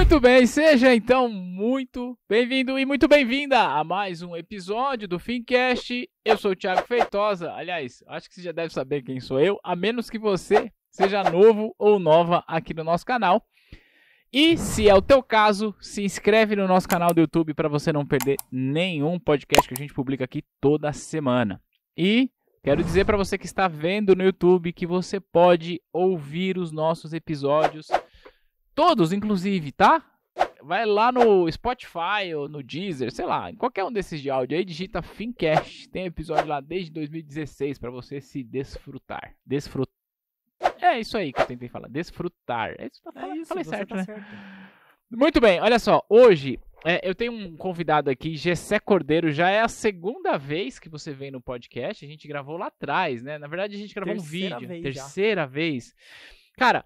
Muito bem, seja então muito bem-vindo e muito bem-vinda a mais um episódio do Fincast. Eu sou o Thiago Feitosa. Aliás, acho que você já deve saber quem sou eu, a menos que você seja novo ou nova aqui no nosso canal. E se é o teu caso, se inscreve no nosso canal do YouTube para você não perder nenhum podcast que a gente publica aqui toda semana. E quero dizer para você que está vendo no YouTube que você pode ouvir os nossos episódios, todos inclusive, tá? Vai lá no Spotify ou no Deezer, sei lá, em qualquer um desses de áudio aí, digita Fincast. Tem episódio lá desde 2016 para você se desfrutar. É isso aí que eu tentei falar, desfrutar. Falei certo, né? Certo. Muito bem, olha só, hoje eu tenho um convidado aqui, Gessé Cordeiro. Já é a segunda vez que você vem no podcast. A gente gravou lá atrás, né? Na verdade, a gente gravou um vídeo. Terceira vez. Cara,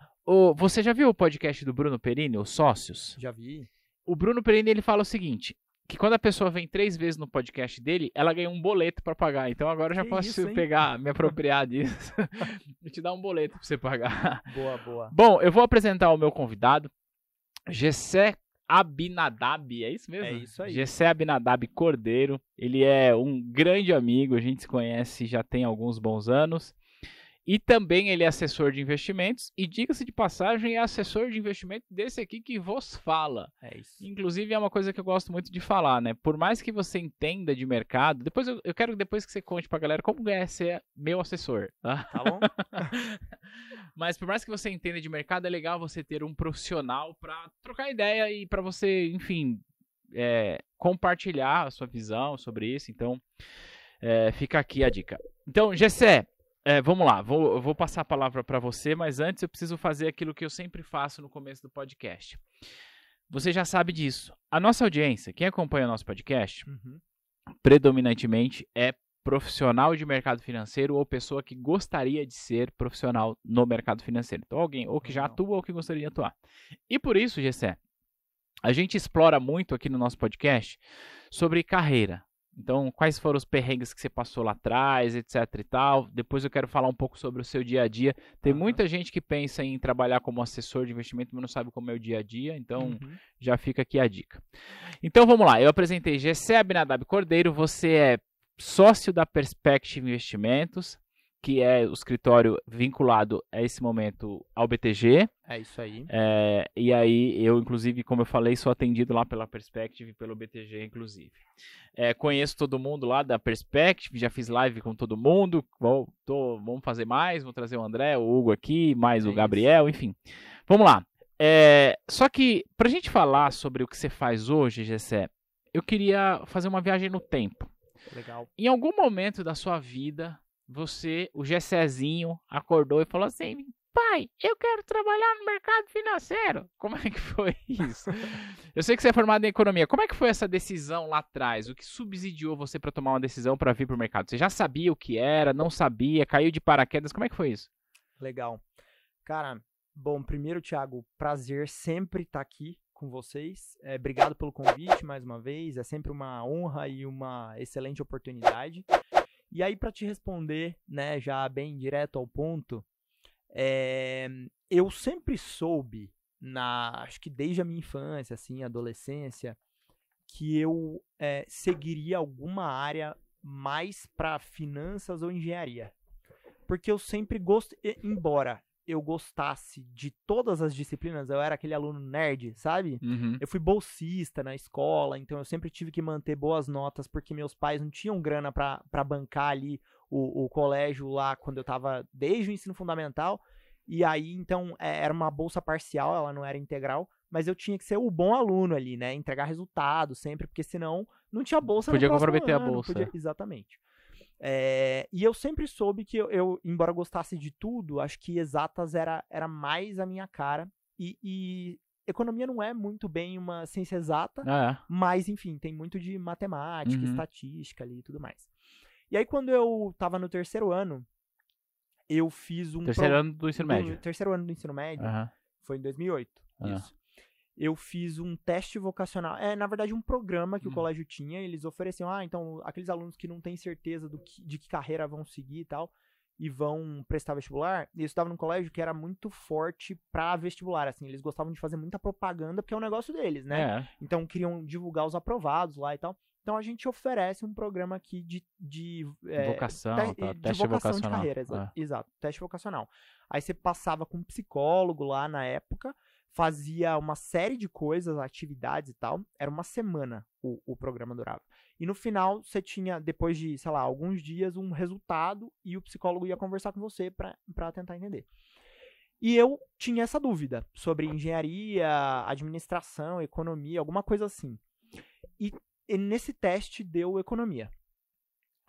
você já viu o podcast do Bruno Perini, os Sócios? Já vi. O Bruno Perini, ele fala o seguinte, que quando a pessoa vem 3 vezes no podcast dele, ela ganha um boleto pra pagar. Então agora eu já posso pegar, me apropriar disso e te dar um boleto pra você pagar. Boa, boa. Bom, eu vou apresentar o meu convidado, Gessé Abinadab, é isso mesmo? É isso aí. Gessé Abinadab Cordeiro. Ele é um grande amigo, a gente se conhece já tem alguns bons anos. E também ele é assessor de investimentos e, diga-se de passagem, é assessor de investimento desse aqui que vos fala. É isso. Inclusive é uma coisa que eu gosto muito de falar, né? Por mais que você entenda de mercado, depois eu quero depois que você conte pra galera como é ser meu assessor, tá? Tá bom? Mas por mais que você entenda de mercado, é legal você ter um profissional pra trocar ideia e pra você, enfim, compartilhar a sua visão sobre isso. Então, fica aqui a dica. Então, Gessé, vamos lá, eu vou passar a palavra para você, mas antes eu preciso fazer aquilo que eu sempre faço no começo do podcast. Você já sabe disso. A nossa audiência, quem acompanha o nosso podcast, predominantemente é profissional de mercado financeiro ou pessoa que gostaria de ser profissional no mercado financeiro. Então alguém ou que já atua ou que gostaria de atuar. E por isso, Gessé, a gente explora muito aqui no nosso podcast sobre carreira. Então, quais foram os perrengues que você passou lá atrás, etc e tal. Depois eu quero falar um pouco sobre o seu dia a dia. Tem muita gente que pensa em trabalhar como assessor de investimento, mas não sabe como é o dia a dia. Então, já fica aqui a dica. Então, vamos lá. Eu apresentei Gessé Abinadab Cordeiro. Você é sócio da Perspective Investimentos, que é o escritório vinculado a esse momento ao BTG. É isso aí. E aí, eu, inclusive, como eu falei, sou atendido lá pela Perspective e pelo BTG, inclusive. Conheço todo mundo lá da Perspective, já fiz live com todo mundo. Vamos fazer mais, vou trazer o André, o Hugo aqui, mais o Gabriel, enfim. Vamos lá. Só que, pra gente falar sobre o que você faz hoje, Gessé, eu queria fazer uma viagem no tempo. Legal. Em algum momento da sua vida, o Gessézinho, acordou e falou assim: pai, eu quero trabalhar no mercado financeiro. Como é que foi isso? Eu sei que você é formado em economia. Como é que foi essa decisão lá atrás? O que subsidiou você para tomar uma decisão para vir para o mercado? Você já sabia o que era, não sabia, caiu de paraquedas? Como é que foi isso? Legal. Cara, bom, primeiro, Thiago, prazer sempre estar aqui com vocês. Obrigado pelo convite mais uma vez. É sempre uma honra e uma excelente oportunidade. E aí, para te responder, né, já bem direto ao ponto, eu sempre soube, acho que desde a minha infância, assim, adolescência, que eu seguiria alguma área mais para finanças ou engenharia. Porque eu sempre gostei, embora eu gostasse de todas as disciplinas, eu era aquele aluno nerd, sabe? Eu fui bolsista na escola, então eu sempre tive que manter boas notas, porque meus pais não tinham grana pra bancar ali o colégio lá quando eu tava desde o ensino fundamental, e aí, então, era uma bolsa parcial, ela não era integral, mas eu tinha que ser o bom aluno ali, né? Entregar resultado sempre, porque senão não tinha bolsa no próximo ano. Podia comprometer a bolsa. Exatamente. E eu sempre soube que eu, embora gostasse de tudo, acho que exatas era mais a minha cara. E economia não é muito bem uma ciência exata, mas, enfim, tem muito de matemática, estatística ali e tudo mais. E aí, quando eu tava no terceiro ano, eu fiz um... Terceiro ano do ensino médio. Terceiro ano do ensino médio, foi em 2008, isso. Eu fiz um teste vocacional, na verdade um programa que o colégio tinha, eles ofereciam, então aqueles alunos que não têm certeza de que carreira vão seguir e tal, e vão prestar vestibular, e eu estudava num colégio que era muito forte pra vestibular, assim, eles gostavam de fazer muita propaganda, porque é um negócio deles, né? É. Então queriam divulgar os aprovados lá e tal. Então a gente oferece um programa aqui de Vocação, tá? de Teste vocação de vocacional. carreira, exato, teste vocacional. Aí você passava com um psicólogo lá na época, fazia uma série de coisas, atividades e tal. Era uma semana o programa durava. E no final você tinha, depois de, sei lá, alguns dias, um resultado e o psicólogo ia conversar com você pra tentar entender. E eu tinha essa dúvida sobre engenharia, administração, economia, alguma coisa assim. E nesse teste deu economia.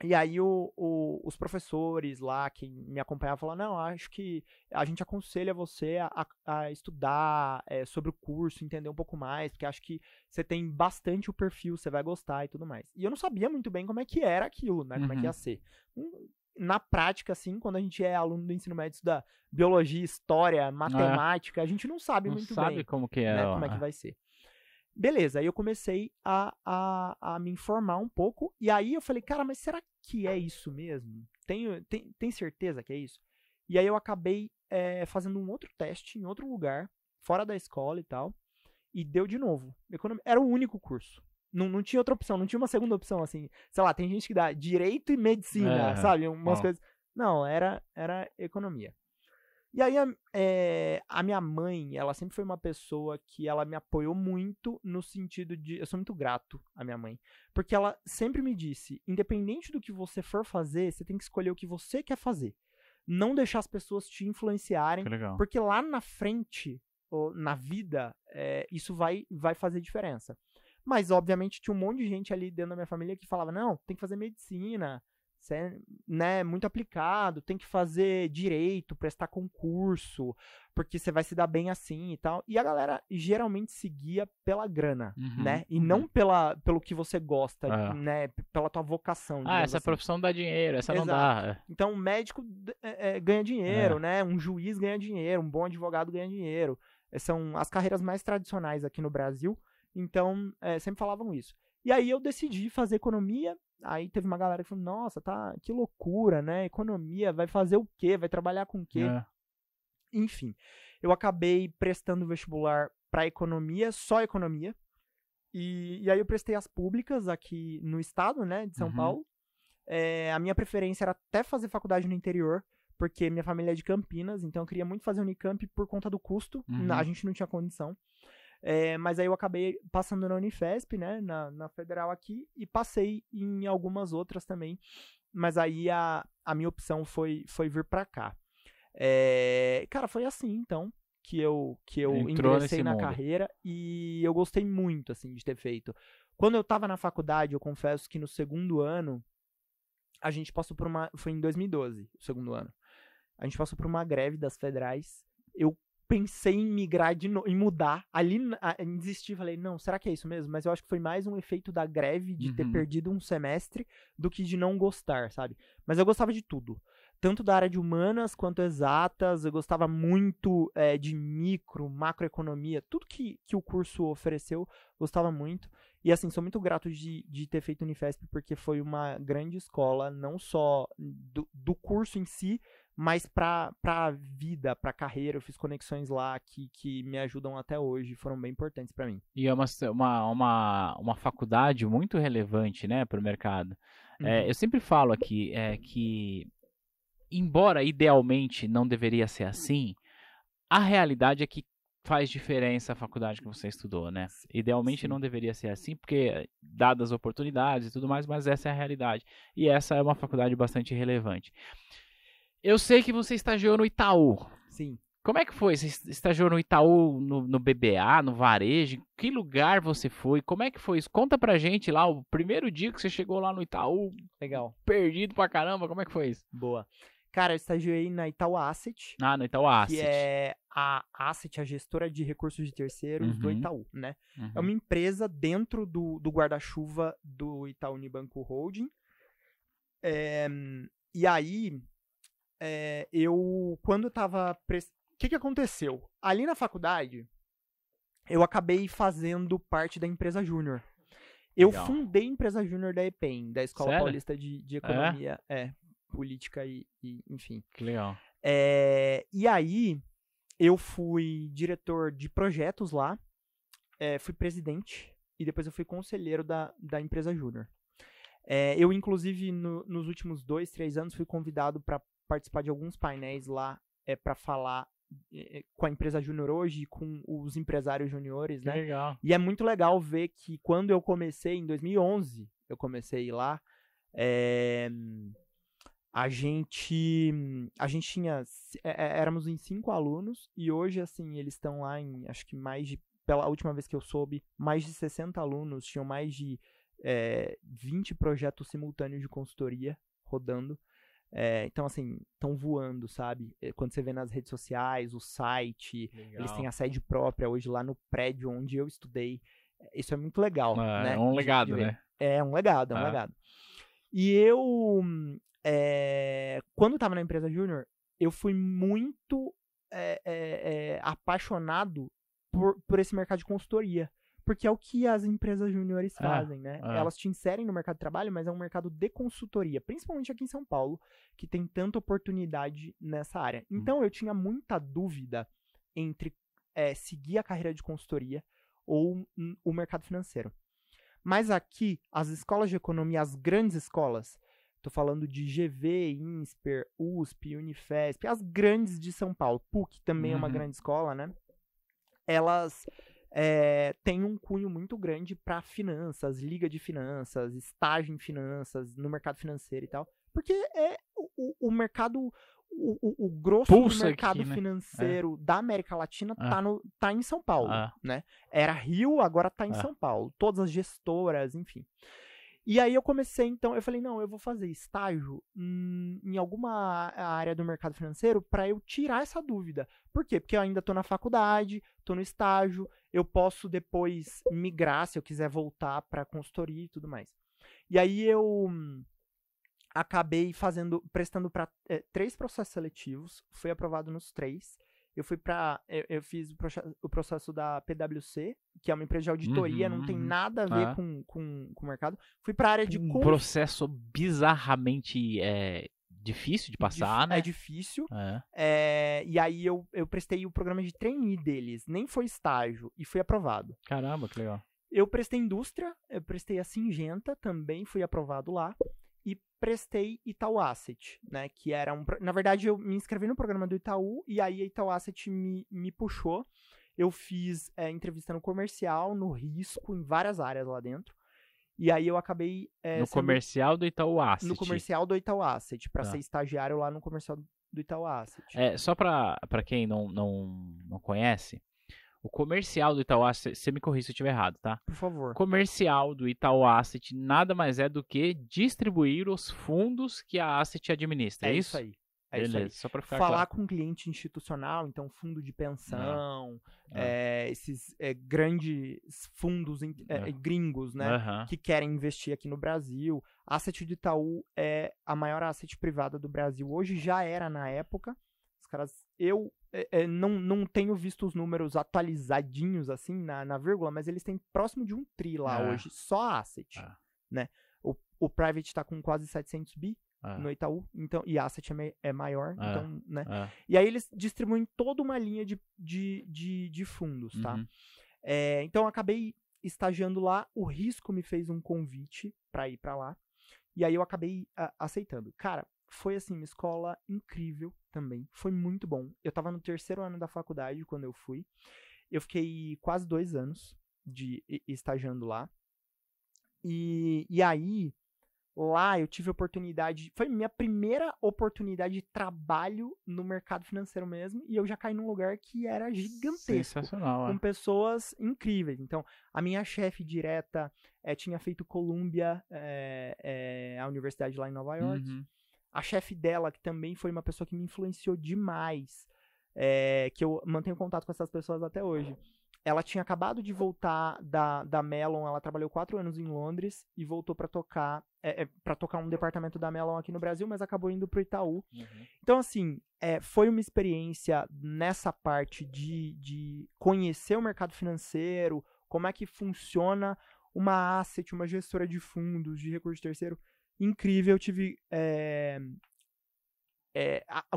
E aí os professores lá que me acompanhavam falaram, não, acho que a gente aconselha você a estudar sobre o curso, entender um pouco mais, porque acho que você tem bastante o perfil, você vai gostar e tudo mais. E eu não sabia muito bem como é que era aquilo, né? Como é que ia ser. Na prática, assim, quando a gente é aluno do ensino médio, estuda biologia, história, matemática, a gente não sabe muito bem como que é, né, como é que vai ser. Beleza, aí eu comecei a me informar um pouco, e aí eu falei, cara, mas será que é isso mesmo? Tem certeza que é isso? E aí eu acabei fazendo um outro teste em outro lugar, fora da escola e tal, e deu de novo. Era o único curso. Não tinha outra opção, não tinha uma segunda opção, assim. Sei lá, tem gente que dá direito e medicina, sabe? Umas coisas. Não, era economia. E aí a minha mãe, ela sempre foi uma pessoa que ela me apoiou muito no sentido de... Eu sou muito grato à minha mãe. Porque ela sempre me disse, independente do que você for fazer, você tem que escolher o que você quer fazer. Não deixar as pessoas te influenciarem. Que legal. Porque lá na frente, ou na vida, isso vai fazer diferença. Mas, obviamente, tinha um monte de gente ali dentro da minha família que falava, não, tem que fazer medicina... Você é, né, muito aplicado, tem que fazer direito, prestar concurso, porque você vai se dar bem assim e tal. E a galera geralmente seguia pela grana, né? E não pelo que você gosta, né? Pela tua vocação. Essa assim. profissão dá dinheiro, essa Exato. não dá. Então, um médico ganha dinheiro, né? Um juiz ganha dinheiro, um bom advogado ganha dinheiro. São as carreiras mais tradicionais aqui no Brasil. Então, sempre falavam isso. E aí eu decidi fazer economia. Aí teve uma galera que falou, nossa, tá, que loucura, né? Economia, vai fazer o quê? Vai trabalhar com o quê? Enfim, eu acabei prestando vestibular para economia, só economia. E aí eu prestei as públicas aqui no estado, né, de São Paulo. A minha preferência era até fazer faculdade no interior, porque minha família é de Campinas, então eu queria muito fazer Unicamp por conta do custo. A gente não tinha condição. Mas aí eu acabei passando na Unifesp, né, na federal aqui, e passei em algumas outras também, mas aí a minha opção foi vir pra cá. Cara, foi assim, então, que eu ingressei na carreira, e eu gostei muito, assim, de ter feito. Quando eu tava na faculdade, eu confesso que no segundo ano, a gente passou por foi em 2012, o segundo ano, a gente passou por uma greve das federais. Eu pensei em migrar em mudar, ali em desistir, falei, não, será que é isso mesmo? Mas eu acho que foi mais um efeito da greve, de ter perdido um semestre, do que de não gostar, sabe? Mas eu gostava de tudo, tanto da área de humanas, quanto exatas, eu gostava muito de macroeconomia, tudo que o curso ofereceu, gostava muito, e assim, sou muito grato de ter feito Unifesp, porque foi uma grande escola, não só do curso em si, mas pra vida, pra carreira, eu fiz conexões lá que me ajudam até hoje, foram bem importantes pra mim. E é uma faculdade muito relevante, né, pro mercado. Eu sempre falo aqui que, embora idealmente não deveria ser assim, a realidade é que faz diferença a faculdade que você estudou, né? Idealmente não deveria ser assim, porque dadas as oportunidades e tudo mais, mas essa é a realidade. E essa é uma faculdade bastante relevante. Eu sei que você estagiou no Itaú. Sim. Como é que foi? Você estagiou no Itaú, no BBA, no varejo? Que lugar você foi? Como é que foi isso? Conta pra gente lá, o primeiro dia que você chegou lá no Itaú. Legal. Perdido pra caramba, como é que foi isso? Boa. Cara, eu estagiei na Itaú Asset. No Itaú Asset. Que é a Asset, a gestora de recursos de terceiros do Itaú, né? É uma empresa dentro do guarda-chuva do Itaú Unibanco Holding. E aí... quando eu tava... O que aconteceu? Ali na faculdade, eu acabei fazendo parte da empresa júnior. Eu fundei a empresa júnior da EPEM, da Escola Sério? Paulista de Economia. política e enfim. Que legal. E aí, eu fui diretor de projetos lá, fui presidente e depois eu fui conselheiro da empresa Júnior. Eu, inclusive, nos últimos 2, 3 anos, fui convidado para participar de alguns painéis lá para falar com a empresa Júnior hoje, com os empresários juniores, né? Legal. E é muito legal ver que quando eu comecei, em 2011, eu comecei lá, a gente tinha, éramos em 5 alunos e hoje, assim, eles estão lá em, acho que pela última vez que eu soube, mais de 60 alunos, tinham mais de 20 projetos simultâneos de consultoria rodando. Então, assim, estão voando, sabe? Quando você vê nas redes sociais, o site, Legal. eles têm a sede própria hoje lá no prédio onde eu estudei. Isso é muito legal, né? É um legado, de ver. né? É um legado, E eu, quando estava na empresa Júnior, eu fui muito apaixonado por esse mercado de consultoria. Porque é o que as empresas júniores fazem, né? Elas te inserem no mercado de trabalho, mas é um mercado de consultoria, principalmente aqui em São Paulo, que tem tanta oportunidade nessa área. Então, eu tinha muita dúvida entre seguir a carreira de consultoria ou o mercado financeiro. Mas aqui, as escolas de economia, as grandes escolas, tô falando de GV, INSPER, USP, Unifesp, as grandes de São Paulo, PUC também é uma grande escola, né? Elas tem um cunho muito grande para finanças, liga de finanças, estágio em finanças, no mercado financeiro e tal. Porque o mercado, o grosso Pulsa do mercado aqui, né? financeiro da América Latina tá em São Paulo, né? Era Rio, agora tá em São Paulo. Todas as gestoras, enfim. E aí eu comecei, então, eu falei, não, eu vou fazer estágio em alguma área do mercado financeiro para eu tirar essa dúvida. Por quê? Porque eu ainda tô na faculdade, tô no estágio, eu posso depois migrar se eu quiser voltar para consultoria e tudo mais. E aí eu acabei prestando para 3 processos seletivos, fui aprovado nos 3. Eu fiz o processo da PwC, que é uma empresa de auditoria, não tem nada a ver com o mercado. Fui para a área de... Um processo bizarramente difícil de passar, né? É difícil. E aí eu prestei o programa de trainee deles, nem foi estágio, e fui aprovado. Caramba, que legal. Eu prestei indústria, eu prestei a Singenta, também fui aprovado lá. E prestei Itaú Asset, né, que era na verdade, eu me inscrevi no programa do Itaú, e aí a Itaú Asset me puxou. Eu fiz entrevista no comercial, no risco, em várias áreas lá dentro. E aí eu acabei... no comercial do Itaú Asset. No comercial do Itaú Asset, pra ser estagiário lá no comercial do Itaú Asset. Só pra quem não conhece... O comercial do Itaú Asset, você me corrija se eu estiver errado, tá? Por favor. O comercial do Itaú Asset nada mais é do que distribuir os fundos que a Asset administra, é isso? Isso aí. Beleza, isso aí. Só pra ficar falar claro. Com cliente institucional, então fundo de pensão, esses grandes fundos gringos, né, que querem investir aqui no Brasil. A Asset do Itaú é a maior asset privada do Brasil. Hoje já era na época. Os caras... Eu não tenho visto os números atualizadinhos, assim, na vírgula, mas eles têm próximo de 1 tri lá hoje, só a Asset, né? O Private tá com quase 700 bi no Itaú, então, e a Asset é maior, então, né? E aí eles distribuem toda uma linha de fundos, tá? Então eu acabei estagiando lá, o Risco me fez um convite pra ir pra lá, e aí eu acabei aceitando. Cara, foi, assim, uma escola incrível também. Foi muito bom. Eu tava no 3º ano da faculdade quando eu fui. Eu fiquei quase 2 anos estagiando lá. E aí, lá eu tive oportunidade... Foi minha primeira oportunidade de trabalho no mercado financeiro mesmo. E eu já caí num lugar que era gigantesco. Sensacional, com pessoas incríveis. Então, a minha chefe direta tinha feito Columbia, a universidade lá em Nova York. A chefe dela, que também foi uma pessoa que me influenciou demais, que eu mantenho contato com essas pessoas até hoje. Ela tinha acabado de voltar da Mellon, ela trabalhou 4 anos em Londres e voltou para tocar um departamento da Mellon aqui no Brasil, mas acabou indo pro Itaú. Então, assim, foi uma experiência nessa parte de conhecer o mercado financeiro, como é que funciona uma asset, uma gestora de fundos, de recurso terceiro, incrível. Eu tive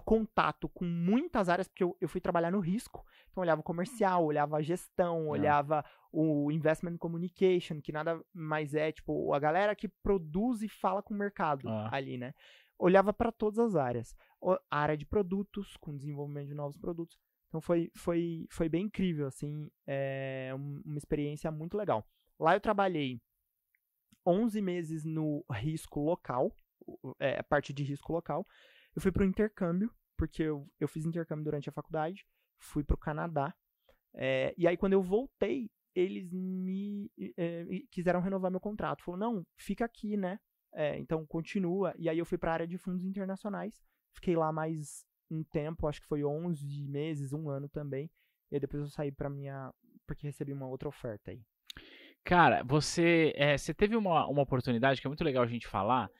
contato com muitas áreas, porque eu fui trabalhar no risco, então olhava o comercial, olhava a gestão, olhava o investment communication, que nada mais é, tipo, a galera que produz e fala com o mercado ali, né? Olhava para todas as áreas. A área de produtos, com desenvolvimento de novos produtos. Então foi bem incrível, assim, uma experiência muito legal. Lá eu trabalhei 11 meses no risco local, a parte de risco local. Eu fui para o intercâmbio, porque eu fiz intercâmbio durante a faculdade, fui para o Canadá. E aí, quando eu voltei, eles me quiseram renovar meu contrato. Falaram, não, fica aqui, né? Então, continua. E aí, eu fui para a área de fundos internacionais. Fiquei lá mais um tempo, acho que foi 11 meses, um ano também. E aí, depois eu saí porque recebi uma outra oferta aí. Cara, você teve uma oportunidade que é muito legal a gente falar,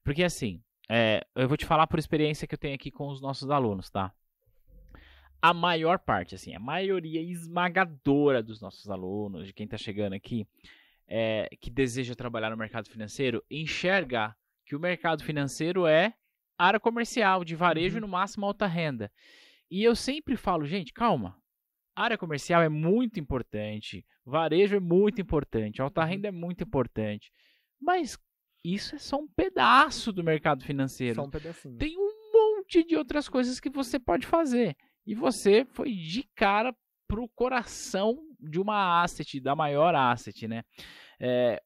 porque assim, eu vou te falar por experiência que eu tenho aqui com os nossos alunos, tá? A maior parte, assim, a maioria esmagadora dos nossos alunos, de quem tá chegando aqui, que deseja trabalhar no mercado financeiro, enxerga que o mercado financeiro é área comercial, de varejo, no máximo alta renda. E eu sempre falo, gente, calma. Área comercial é muito importante, varejo é muito importante, alta renda é muito importante, mas isso é só um pedaço do mercado financeiro. Só um pedacinho. Tem um monte de outras coisas que você pode fazer. E você foi de cara pro coração de uma asset, da maior asset, né?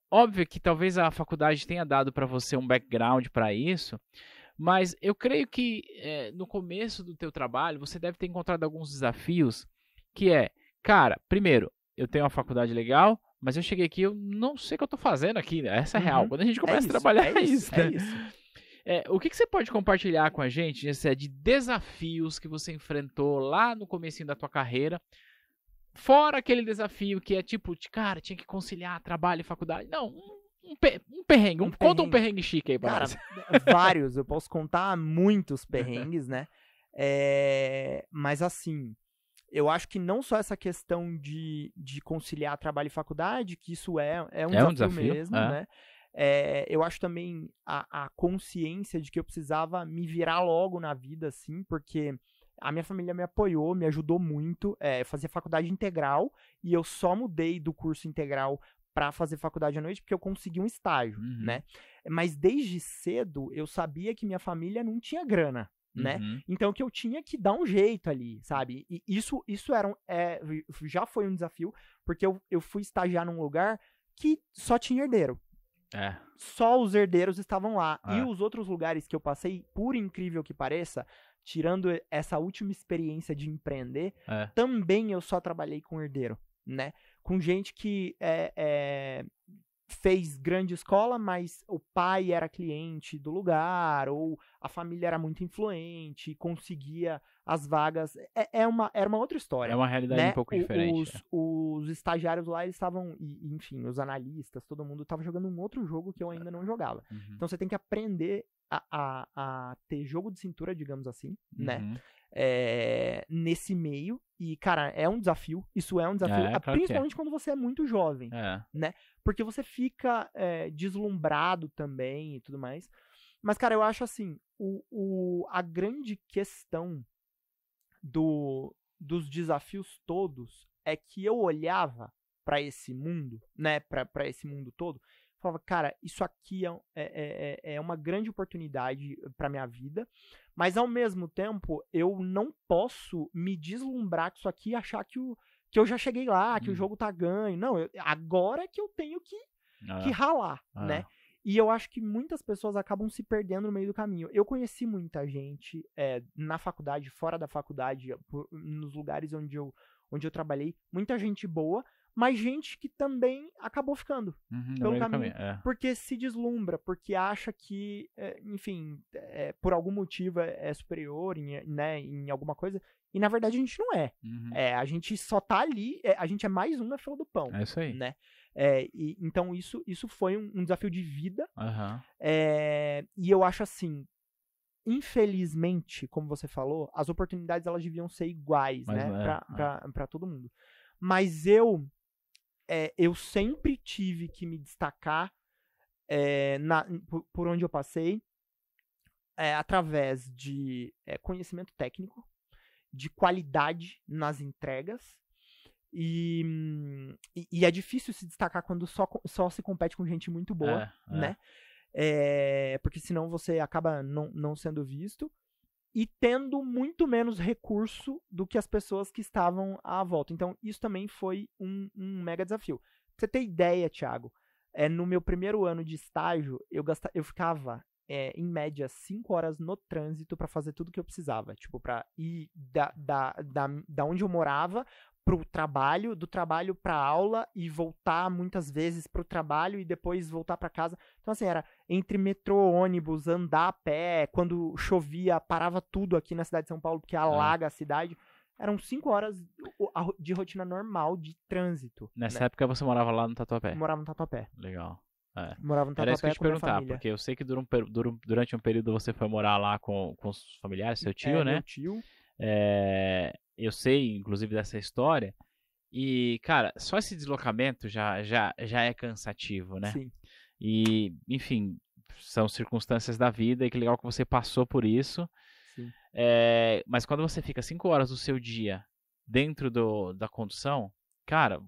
Óbvio que talvez a faculdade tenha dado para você um background para isso, mas eu creio que no começo do teu trabalho você deve ter encontrado alguns desafios. Que cara, primeiro, eu tenho uma faculdade legal, mas eu cheguei aqui, eu não sei o que eu tô fazendo aqui, né? Essa é real. Quando a gente começa a trabalhar, é isso, né? O que você pode compartilhar com a gente, de desafios que você enfrentou lá no comecinho da tua carreira, fora aquele desafio que é tipo, cara, tinha que conciliar trabalho e faculdade. Não, um perrengue. Conta um perrengue chique aí pra nós. Vários, eu posso contar muitos perrengues, né? Mas assim... Eu acho que não só essa questão de conciliar trabalho e faculdade, que isso é um desafio mesmo, né? Eu acho também a consciência de que eu precisava me virar logo na vida, assim, porque a minha família me apoiou, me ajudou muito. Eu fazia faculdade integral e eu só mudei do curso integral para fazer faculdade à noite porque eu consegui um estágio, né? Mas desde cedo eu sabia que minha família não tinha grana. Né? Então que eu tinha que dar um jeito ali, sabe? E isso já foi um desafio, porque eu fui estagiar num lugar que só tinha herdeiro. Só os herdeiros estavam lá. E os outros lugares que eu passei, por incrível que pareça, tirando essa última experiência de empreender, também eu só trabalhei com herdeiro, né? Com gente que fez grande escola, mas o pai era cliente do lugar, ou a família era muito influente, conseguia as vagas. Era uma outra história. É uma realidade, né? Um pouco diferente. Os estagiários lá, eles estavam, enfim, os analistas, todo mundo estava jogando um outro jogo que eu ainda não jogava. Então você tem que aprender a ter jogo de cintura, digamos assim, né? Nesse meio. E, cara, é um desafio. Isso é um desafio. Claro principalmente quando você é muito jovem, né? Porque você fica deslumbrado também e tudo mais. Mas, cara, eu acho assim, a grande questão dos desafios todos é que eu olhava pra esse mundo, né? Pra esse mundo todo, falava, cara, isso aqui é uma grande oportunidade pra minha vida, mas ao mesmo tempo eu não posso me deslumbrar com isso aqui e achar que eu já cheguei lá, que o jogo tá ganho. Não, agora é que eu tenho que ralar, né? E eu acho que muitas pessoas acabam se perdendo no meio do caminho. Eu conheci muita gente na faculdade, fora da faculdade, nos lugares onde eu trabalhei, muita gente boa, mas gente que também acabou ficando pelo caminho. Porque se deslumbra, porque acha que, enfim, por algum motivo é superior em alguma coisa. E na verdade a gente não é. A gente só tá ali, a gente é mais na fila do pão. É isso aí. Né? Então isso foi um desafio de vida. E eu acho assim, infelizmente, como você falou, as oportunidades elas deviam ser iguais, né? Pra todo mundo. Mas eu sempre tive que me destacar por onde eu passei. através de conhecimento técnico, de qualidade nas entregas, e é difícil se destacar quando só se compete com gente muito boa, né? Porque senão você acaba não sendo visto, e tendo muito menos recurso do que as pessoas que estavam à volta. Então, isso também foi um mega desafio. Pra você ter ideia, Thiago, no meu primeiro ano de estágio, eu ficava, em média, 5 horas no trânsito pra fazer tudo que eu precisava. Tipo, pra ir da onde eu morava pro trabalho, do trabalho pra aula e voltar muitas vezes pro trabalho e depois voltar pra casa. Então, assim, era entre metrô, ônibus, andar a pé, quando chovia, parava tudo aqui na cidade de São Paulo, porque alaga a cidade. Eram 5 horas de rotina normal de trânsito. Nessa época você morava lá no Tatuapé? Eu morava no Tatuapé. Legal. Morava no Tatuapé. Era isso que eu ia te com minha perguntar, família. porque eu sei que durante um período você foi morar lá com os familiares, seu tio, né? Meu tio. Eu sei, inclusive, dessa história. E, cara, só esse deslocamento já é cansativo, né? Sim. E, enfim, são circunstâncias da vida e que legal que você passou por isso. Sim. Mas quando você fica 5 horas do seu dia dentro da condução, cara,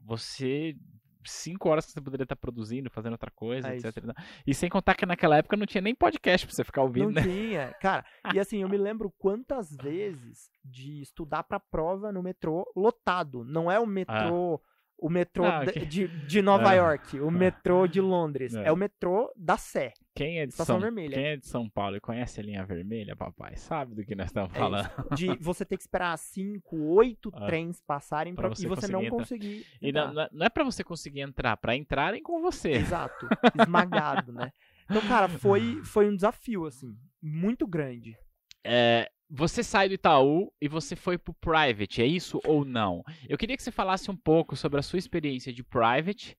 5 horas que você poderia estar produzindo, fazendo outra coisa, etc. Isso. E sem contar que naquela época não tinha nem podcast pra você ficar ouvindo, Não né? tinha. Cara, e assim, eu me lembro quantas vezes de estudar pra prova no metrô lotado. Não é o metrô... O metrô de Nova York, o metrô de Londres. É o metrô da Sé. Quem é Estação Vermelha. Quem é de São Paulo e conhece a linha vermelha, papai, sabe do que nós estamos falando. De você ter que esperar 5, 8 trens passarem e você não entrar. conseguir E entrar. não é pra você conseguir entrar, pra entrarem com você. Exato. Esmagado, né? Então, cara, foi um desafio, assim, muito grande. Você sai do Itaú e você foi pro Private, é isso ou não? Eu queria que você falasse um pouco sobre a sua experiência de Private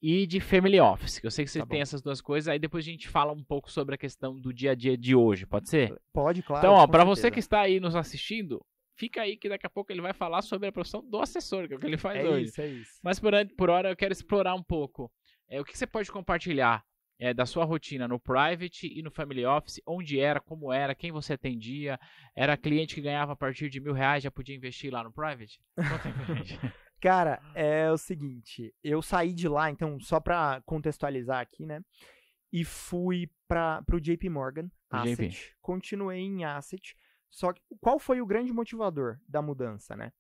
e de Family Office, que eu sei que você tem essas duas coisas, aí depois a gente fala um pouco sobre a questão do dia a dia de hoje, pode ser? Pode, claro. Então, ó, pra você que está aí nos assistindo, fica aí que daqui a pouco ele vai falar sobre a profissão do assessor, que é o que ele faz hoje. É isso. Mas por hora eu quero explorar um pouco. O que você pode compartilhar da sua rotina no Private e no Family Office, onde era, como era, quem você atendia, era cliente que ganhava a partir de R$1.000, já podia investir lá no Private? Conta aí pra gente. Cara, é o seguinte, eu saí de lá, então, só pra contextualizar aqui, né, e fui pro JP Morgan, Asset, continuei em Asset, só que qual foi o grande motivador da mudança, né?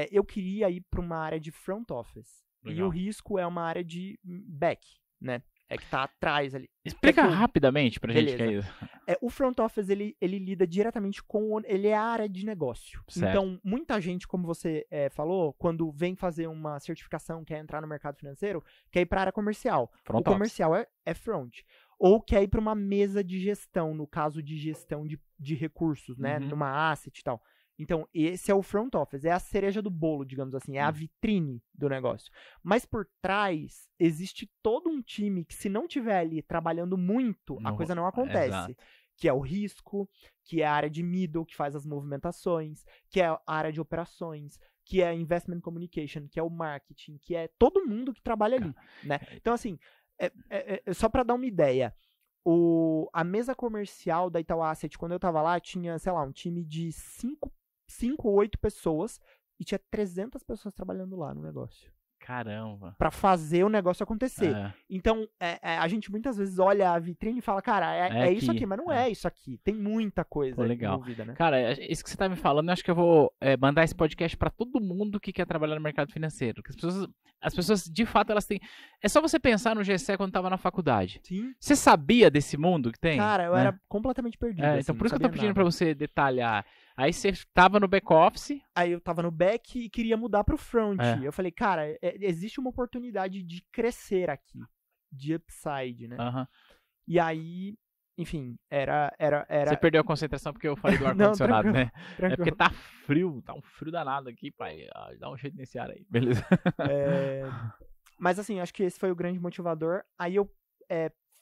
Eu queria ir pra uma área de front office, legal. E o risco é uma área de back, né? Que tá atrás ali. Explica rapidamente pra gente que é isso. O front office, ele lida diretamente com... Ele é a área de negócio. Certo. Então, muita gente, como você falou, quando vem fazer uma certificação, quer entrar no mercado financeiro, quer ir pra área comercial. O comercial é front. Ou quer ir pra uma mesa de gestão, no caso de gestão de recursos, né? Numa asset e tal. Então, esse é o front office, é a cereja do bolo, digamos assim, é a vitrine do negócio. Mas por trás, existe todo um time que, se não tiver ali trabalhando muito, a coisa não acontece. Exato. Que é o risco, que é a área de middle, que faz as movimentações, que é a área de operações, que é investment communication, que é o marketing, que é todo mundo que trabalha ali, né? Então, assim, só para dar uma ideia, a mesa comercial da Itaú Asset, quando eu tava lá, tinha, sei lá, um time de 5 ou 8 pessoas e tinha 300 pessoas trabalhando lá no negócio. Caramba. Pra fazer o negócio acontecer. Então, a gente muitas vezes olha a vitrine e fala, cara, é isso aqui, mas não é isso aqui. Tem muita coisa envolvida, né? Cara, isso que você tá me falando, eu acho que eu vou mandar esse podcast pra todo mundo que quer trabalhar no mercado financeiro. Porque as pessoas, de fato, elas têm... É só você pensar no GCE quando tava na faculdade. Sim. Você sabia desse mundo que tem? Cara, eu era completamente perdido. Assim, então por isso que eu tô pedindo pra você detalhar. Aí você tava no back-office. Aí eu tava no back e queria mudar pro front. Eu falei, cara, existe uma oportunidade de crescer aqui. De upside, né? E aí, enfim, era... Você perdeu a concentração porque eu falei do ar-condicionado, né? Tranquilo. É porque tá um frio danado aqui, pai. Dá um jeito nesse ar aí, beleza? Mas assim, acho que esse foi o grande motivador. Aí eu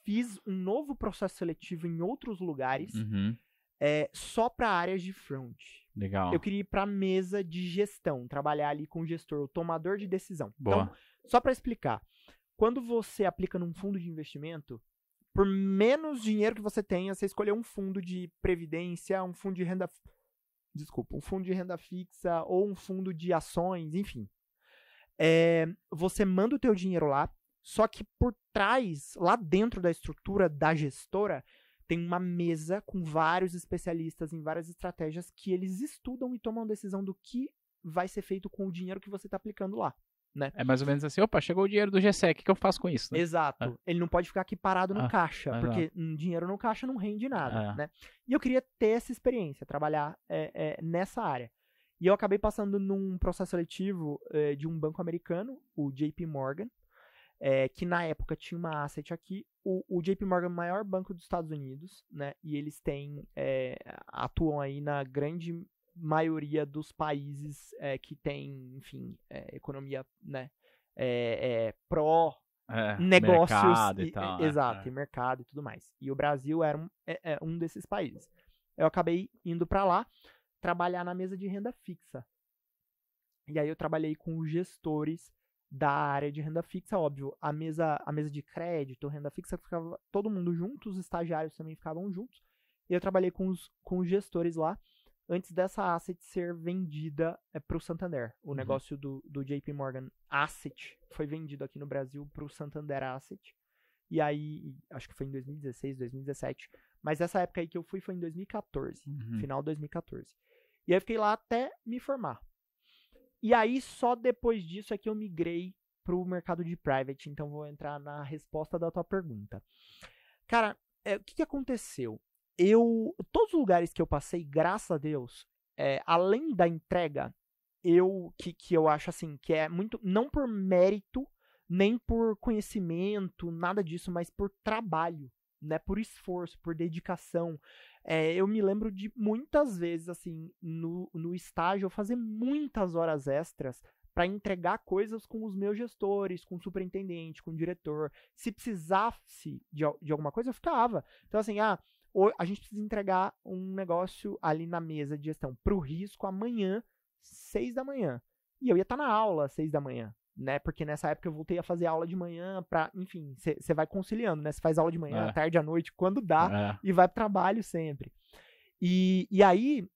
fiz um novo processo seletivo em outros lugares. Só para áreas de front. Legal. Eu queria ir para mesa de gestão, trabalhar ali com o gestor, o tomador de decisão. Boa. Então, só para explicar, quando você aplica num fundo de investimento, por menos dinheiro que você tenha, você escolher um fundo de previdência, um fundo de renda... Desculpa, um fundo de renda fixa ou um fundo de ações, enfim. Você manda o teu dinheiro lá, só que por trás, lá dentro da estrutura da gestora, tem uma mesa com vários especialistas em várias estratégias que eles estudam e tomam decisão do que vai ser feito com o dinheiro que você está aplicando lá, né? É mais ou menos assim, opa, chegou o dinheiro do GSEC, o que eu faço com isso? Né? Exato. Ele não pode ficar aqui parado no caixa, porque dinheiro no caixa não rende nada, né? E eu queria ter essa experiência, trabalhar nessa área. E eu acabei passando num processo seletivo de um banco americano, o JP Morgan, que na época tinha uma asset aqui. O JP Morgan é o maior banco dos Estados Unidos, né? E eles atuam aí na grande maioria dos países que tem, enfim, economia, né? Pró-negócios. Mercado e tal. Exato, e mercado e tudo mais. E o Brasil era um desses países. Eu acabei indo para lá trabalhar na mesa de renda fixa. E aí eu trabalhei com os gestores da área de renda fixa, óbvio. A mesa de crédito, renda fixa, ficava todo mundo junto, os estagiários também ficavam juntos. E eu trabalhei com os gestores lá, antes dessa asset ser vendida para o Santander. O negócio do JP Morgan Asset foi vendido aqui no Brasil para o Santander Asset. E aí, acho que foi em 2016, 2017. Mas essa época aí que eu fui foi em 2014, final de 2014. E aí eu fiquei lá até me formar. E aí, só depois disso é que eu migrei pro mercado de private. Então, vou entrar na resposta da tua pergunta. Cara, o que aconteceu? Todos os lugares que eu passei, graças a Deus, além da entrega, que eu acho assim, que é muito, não por mérito, nem por conhecimento, nada disso, mas por trabalho, né? Por esforço, por dedicação. Eu me lembro de muitas vezes, assim, no estágio, eu fazer muitas horas extras para entregar coisas com os meus gestores, com o superintendente, com o diretor. Se precisasse de alguma coisa, eu ficava. Então, assim, a gente precisa entregar um negócio ali na mesa de gestão para o risco amanhã, 6 da manhã. E eu ia estar na aula às 6 da manhã. Né? Porque nessa época eu voltei a fazer aula de manhã enfim, você vai conciliando, né? Você faz aula de manhã, à tarde, à noite, quando dá, e vai pro trabalho sempre. E aí,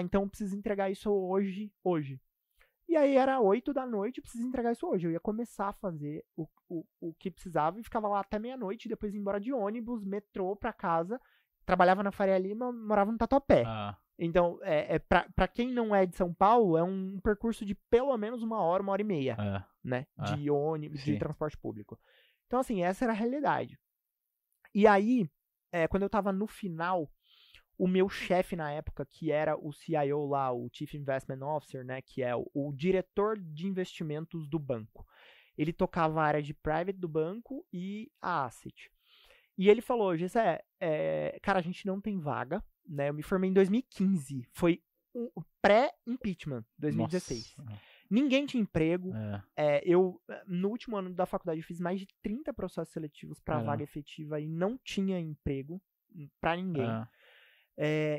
então eu preciso entregar isso hoje. E aí era 8 da noite, eu preciso entregar isso hoje. Eu ia começar a fazer o que precisava e ficava lá até meia-noite, depois ia embora de ônibus, metrô pra casa, trabalhava na Faria Lima, morava no Tatuapé. Então, pra quem não é de São Paulo, é um percurso de pelo menos 1 hora e meia, né? De ônibus, de transporte público. Então, assim, essa era a realidade. E aí, quando eu tava no final, o meu chefe na época, que era o CIO lá, o Chief Investment Officer, né? Que é o diretor de investimentos do banco. Ele tocava a área de private do banco e a asset. E ele falou, Gessé, cara, a gente não tem vaga, né? Eu me formei em 2015, foi pré-impeachment, 2016. Nossa. Ninguém tinha emprego. Eu, no último ano da faculdade, eu fiz mais de 30 processos seletivos para vaga efetiva e não tinha emprego para ninguém.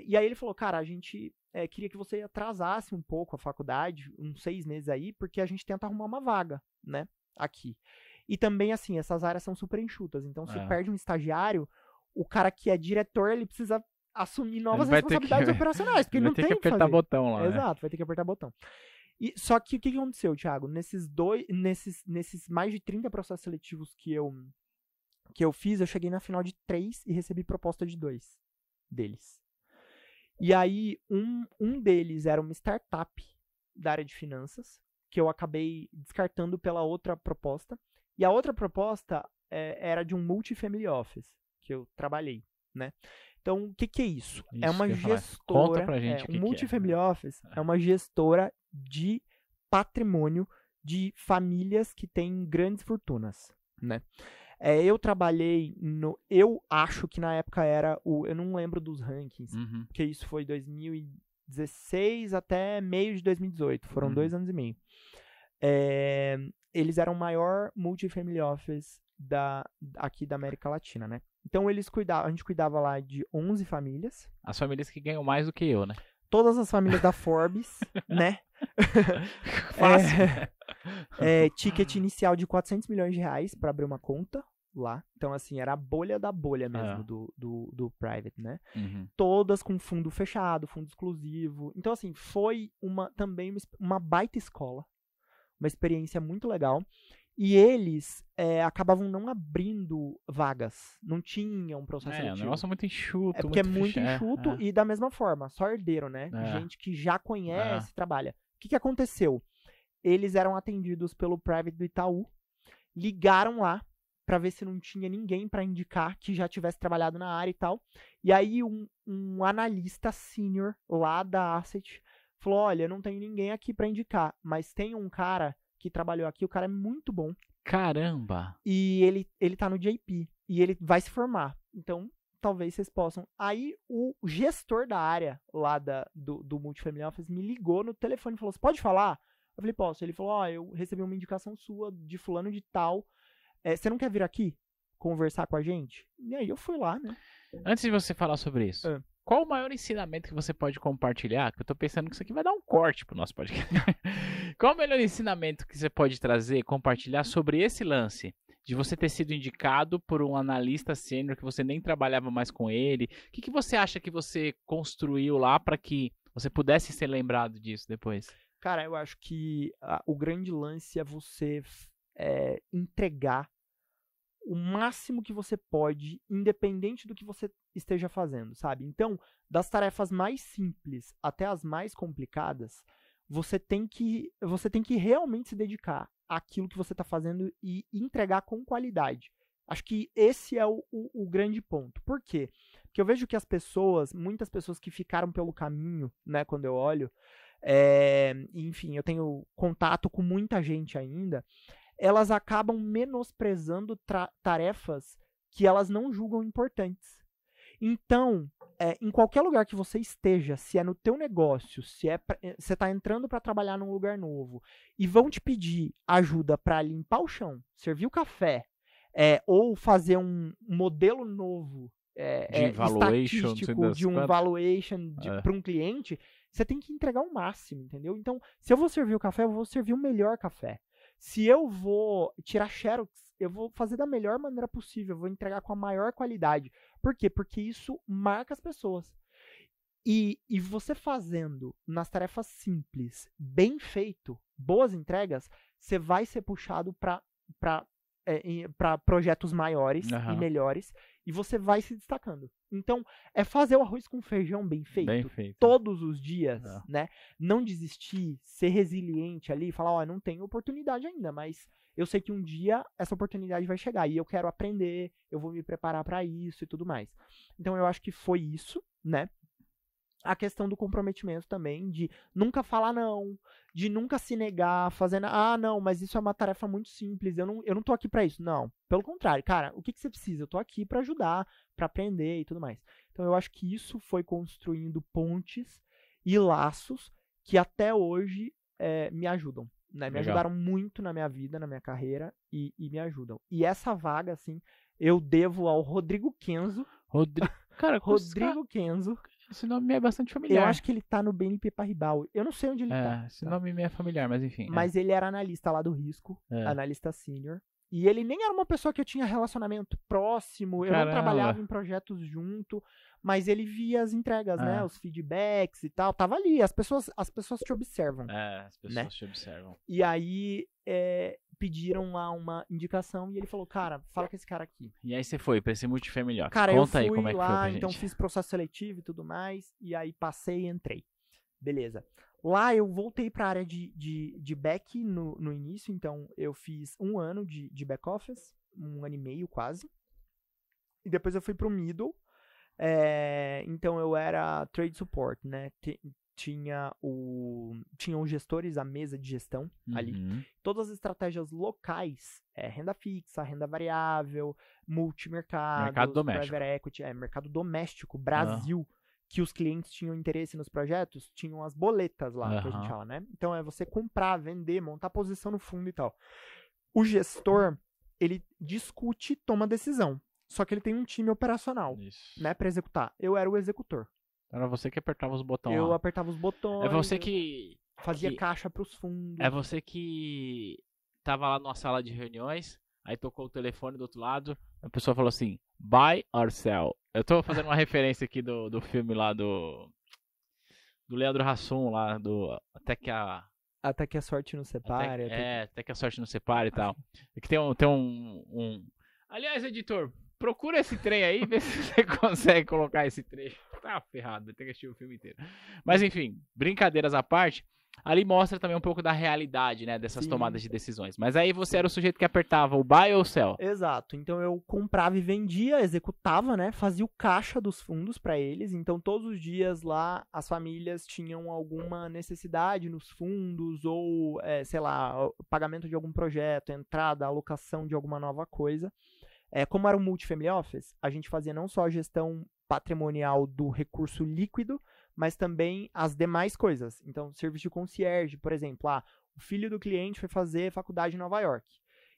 E aí ele falou, cara, a gente queria que você atrasasse um pouco a faculdade, uns 6 meses aí, porque a gente tenta arrumar uma vaga, né? Aqui. E também, assim, essas áreas são super enxutas. Então, se perde um estagiário, o cara que é diretor, ele precisa assumir novas responsabilidades operacionais, porque ele não tem que apertar botão lá. Exato, vai ter que apertar botão. E, só que o que aconteceu, Thiago? Nesses mais de 30 processos seletivos que eu fiz, eu cheguei na final de 3 e recebi proposta de 2 deles. E aí, um deles era uma startup da área de finanças, que eu acabei descartando pela outra proposta. E a outra proposta era de um multifamily office, que eu trabalhei, né? Então, o que é isso? É uma gestora... Conta pra gente um multifamily office é uma gestora de patrimônio de famílias que têm grandes fortunas, né? Eu trabalhei eu acho que na época era eu não lembro dos rankings, porque isso foi 2016 até meio de 2018, foram 2 anos e meio. Eles eram o maior multifamily office aqui da América Latina, né? Então a gente cuidava lá de 11 famílias. As famílias que ganham mais do que eu, né? Todas as famílias da Forbes, né? Fácil. Ticket inicial de 400 milhões de reais para abrir uma conta, lá. Então, assim, era a bolha da bolha mesmo Ah. do private, né? Uhum. Todas com fundo fechado, fundo exclusivo. Então, assim, foi também uma baita escola. Uma experiência muito legal. E eles acabavam não abrindo vagas. Não tinha um processo O seletivo. negócio é muito enxuto. Porque é muito fechado. enxuto e da mesma forma, só herdeiro, né? Gente que já conhece, trabalha. O que aconteceu? Eles eram atendidos pelo private do Itaú, ligaram lá pra ver se não tinha ninguém pra indicar que já tivesse trabalhado na área e tal. E aí um analista sênior lá da Asset falou, olha, não tem ninguém aqui pra indicar, mas tem um cara que trabalhou aqui, o cara é muito bom. Caramba! E ele tá no JP, e ele vai se formar. Então, talvez vocês possam. Aí, o gestor da área lá do Multifamily Office me ligou no telefone e falou, você pode falar? Eu falei, posso. Ele falou, eu recebi uma indicação sua de fulano de tal. Você não quer vir aqui conversar com a gente? E aí eu fui lá, né? Antes de você falar sobre isso, qual o maior ensinamento que você pode compartilhar? Que eu tô pensando que isso aqui vai dar um corte pro nosso podcast. Qual o melhor ensinamento que você pode trazer, compartilhar sobre esse lance? De você ter sido indicado por um analista sênior que você nem trabalhava mais com ele. O que você acha que você construiu lá para que você pudesse ser lembrado disso depois? Cara, eu acho que o grande lance é você entregar o máximo que você pode, independente do que você esteja fazendo, sabe? Então, das tarefas mais simples até as mais complicadas, você tem que realmente se dedicar àquilo que você está fazendo e entregar com qualidade. Acho que esse é o grande ponto. Por quê? Porque eu vejo que muitas pessoas que ficaram pelo caminho, né, quando eu olho, enfim, eu tenho contato com muita gente ainda, elas acabam menosprezando tarefas que elas não julgam importantes. Então, em qualquer lugar que você esteja, se é no teu negócio, se você está entrando para trabalhar num lugar novo e vão te pedir ajuda para limpar o chão, servir o café, ou fazer um modelo novo de valuation, estatístico de um valuation para um cliente, você tem que entregar o máximo, entendeu? Então, se eu vou servir o café, eu vou servir o melhor café. Se eu vou tirar xerox, eu vou fazer da melhor maneira possível, eu vou entregar com a maior qualidade. Por quê? Porque isso marca as pessoas. E você fazendo nas tarefas simples, bem feito, boas entregas, você vai ser puxado para projetos maiores e melhores, e você vai se destacando. Então, é fazer o arroz com feijão bem feito. Todos os dias, né? Não desistir, ser resiliente ali, falar, não tenho oportunidade ainda, mas eu sei que um dia essa oportunidade vai chegar, e eu quero aprender, eu vou me preparar para isso e tudo mais. Então, eu acho que foi isso, né? A questão do comprometimento também, de nunca falar não, de nunca se negar, fazendo, não, mas isso é uma tarefa muito simples, eu não tô aqui pra isso. Não, pelo contrário, cara, o que você precisa? Eu tô aqui pra ajudar, pra aprender e tudo mais. Então eu acho que isso foi construindo pontes e laços que até hoje me ajudam, né? Me ajudaram muito na minha vida, na minha carreira e me ajudam. E essa vaga, assim, eu devo ao Rodrigo Kenzo. Rodrigo Kenzo. Esse nome me é bastante familiar. Eu acho que ele tá no BNP Paribas. Eu não sei onde ele tá. Esse nome me é familiar, mas enfim. Mas ele era analista lá do risco, analista sênior. E ele nem era uma pessoa que eu tinha relacionamento próximo, eu não trabalhava em projetos junto, mas ele via as entregas, né? Os feedbacks e tal. Tava ali, as pessoas te observam. As pessoas te observam. E aí pediram lá uma indicação e ele falou, cara, fala com esse cara aqui. E aí você foi pra esse Multifamily Office. Cara, conta eu fui aí como é que lá, foi pra então gente. fiz processo seletivo e tudo mais, e aí passei e entrei. Beleza. Lá eu voltei pra área de back no início, então eu fiz 1 ano de back office, 1 ano e meio quase. E depois eu fui pro middle, então eu era trade support, né? Tinham os gestores, a mesa de gestão ali. Todas as estratégias locais, renda fixa, renda variável, multimercado, mercado doméstico. private equity, mercado doméstico, Brasil, que os clientes tinham interesse nos projetos, tinham as boletas lá, que a gente fala, né? Então é você comprar, vender, montar posição no fundo e tal. O gestor, ele discute, toma decisão. Só que ele tem um time operacional, né, pra executar. Eu era o executor. Era você que apertava os botões. Eu apertava os botões. É você que fazia caixa pros fundos. É você que tava lá numa sala de reuniões. aí tocou o telefone do outro lado, a pessoa falou assim, buy or sell. Eu tô fazendo uma referência aqui do filme lá do Leandro Hassum, lá do Até que a sorte nos separe. até que a sorte não separe e tal. É que tem um... Aliás, editor, procura esse trem aí, vê se você consegue colocar esse trecho. Tá ferrado, vai ter que assistir o filme inteiro. Mas enfim, brincadeiras à parte, ali mostra também um pouco da realidade, né, dessas Sim. tomadas de decisões. Mas aí você era o sujeito que apertava o buy ou o sell? Exato. Então eu comprava e vendia, executava, né? Fazia o caixa dos fundos para eles. Então todos os dias lá as famílias tinham alguma necessidade nos fundos ou, sei lá, pagamento de algum projeto, entrada, alocação de alguma nova coisa. Como era um multifamily office, a gente fazia não só a gestão patrimonial do recurso líquido, mas também as demais coisas. Então, serviço de concierge, por exemplo, o filho do cliente foi fazer faculdade em Nova York.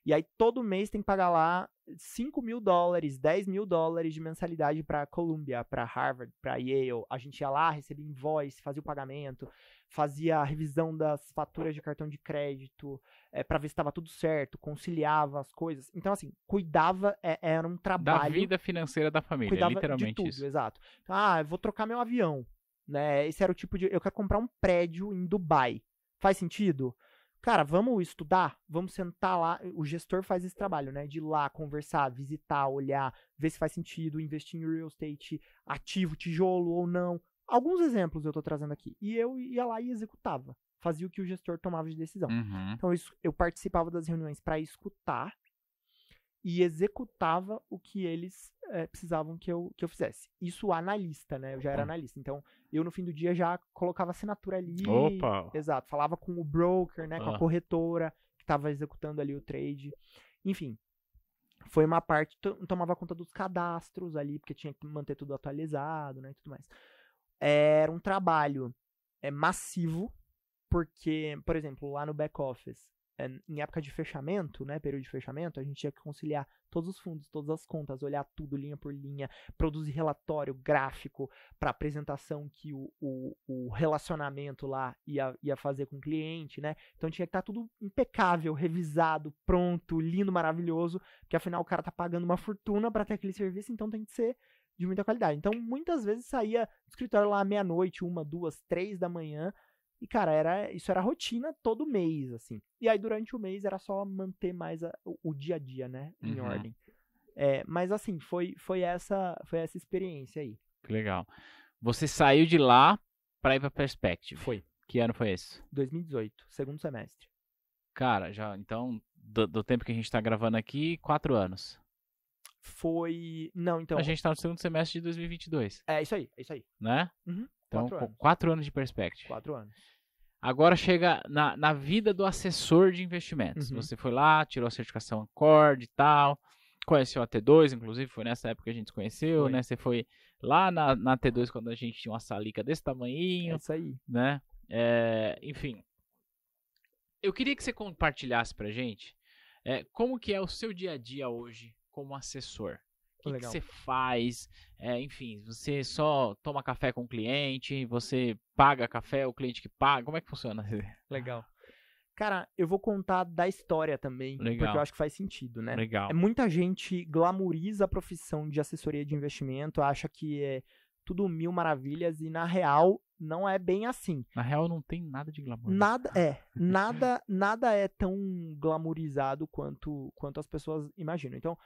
E aí, todo mês tem que pagar lá $5.000, $10.000 de mensalidade para Columbia, para Harvard, para Yale. A gente ia lá, recebia invoice, fazia o pagamento, fazia a revisão das faturas de cartão de crédito, para ver se estava tudo certo, conciliava as coisas. Então, assim, cuidava, era um trabalho... Da vida financeira da família, cuidava literalmente de tudo, isso. exato. Então, eu vou trocar meu avião, né? Esse era o tipo de... Eu quero comprar um prédio em Dubai. Faz sentido? Cara, vamos estudar? Vamos sentar lá. O gestor faz esse trabalho, né? De ir lá, conversar, visitar, olhar, ver se faz sentido, investir em real estate ativo, tijolo ou não. Alguns exemplos eu tô trazendo aqui. E eu ia lá e executava. Fazia o que o gestor tomava de decisão. Uhum. Então, eu participava das reuniões para escutar e executava o que eles precisavam que eu fizesse. Isso analista, né? Eu já era analista. Então, eu no fim do dia já colocava assinatura ali. Opa! Exato. Falava com o broker, né? Com a corretora que estava executando ali o trade. Enfim, foi uma parte... Tomava conta dos cadastros ali, porque tinha que manter tudo atualizado, né? E tudo mais. Era um trabalho massivo, porque, por exemplo, lá no back office, em época de fechamento, né, período de fechamento, a gente tinha que conciliar todos os fundos, todas as contas, olhar tudo linha por linha, produzir relatório gráfico para apresentação que o relacionamento lá ia fazer com o cliente, né? Então tinha que estar tudo impecável, revisado, pronto, lindo, maravilhoso, porque afinal o cara tá pagando uma fortuna para ter aquele serviço, então tem que ser de muita qualidade. Então muitas vezes saía do escritório lá meia-noite, 1, 2, 3 da manhã. E, cara, isso era rotina todo mês, assim. E aí, durante o mês, era só manter mais o dia a dia, né? Em ordem. Mas, assim, foi essa experiência aí. Que legal. Você saiu de lá pra ir pra Perspective. Foi. Que ano foi esse? 2018, segundo semestre. Cara, já, então, do tempo que a gente tá gravando aqui, 4 anos. Foi... Não, então... A gente tá no segundo semestre de 2022. É isso aí. Né? Uhum. Então, 4 anos. 4 anos de Perspective. 4 anos. Agora chega na vida do assessor de investimentos. Uhum. Você foi lá, tirou a certificação Accord e tal, conheceu a T2, inclusive, foi nessa época que a gente se conheceu, né? Você foi lá na T2 quando a gente tinha uma salica desse tamanhinho. É isso aí. Né? Enfim, eu queria que você compartilhasse pra gente como que é o seu dia a dia hoje como assessor. O que você faz? Enfim, você só toma café com o cliente, você paga café, o cliente que paga, como é que funciona? Legal. Cara, eu vou contar da história também, porque eu acho que faz sentido, né? Legal. Muita gente glamoriza a profissão de assessoria de investimento, acha que é tudo mil maravilhas e, na real, não é bem assim. Na real, não tem nada de glamour. Nada é tão glamorizado quanto as pessoas imaginam. Então,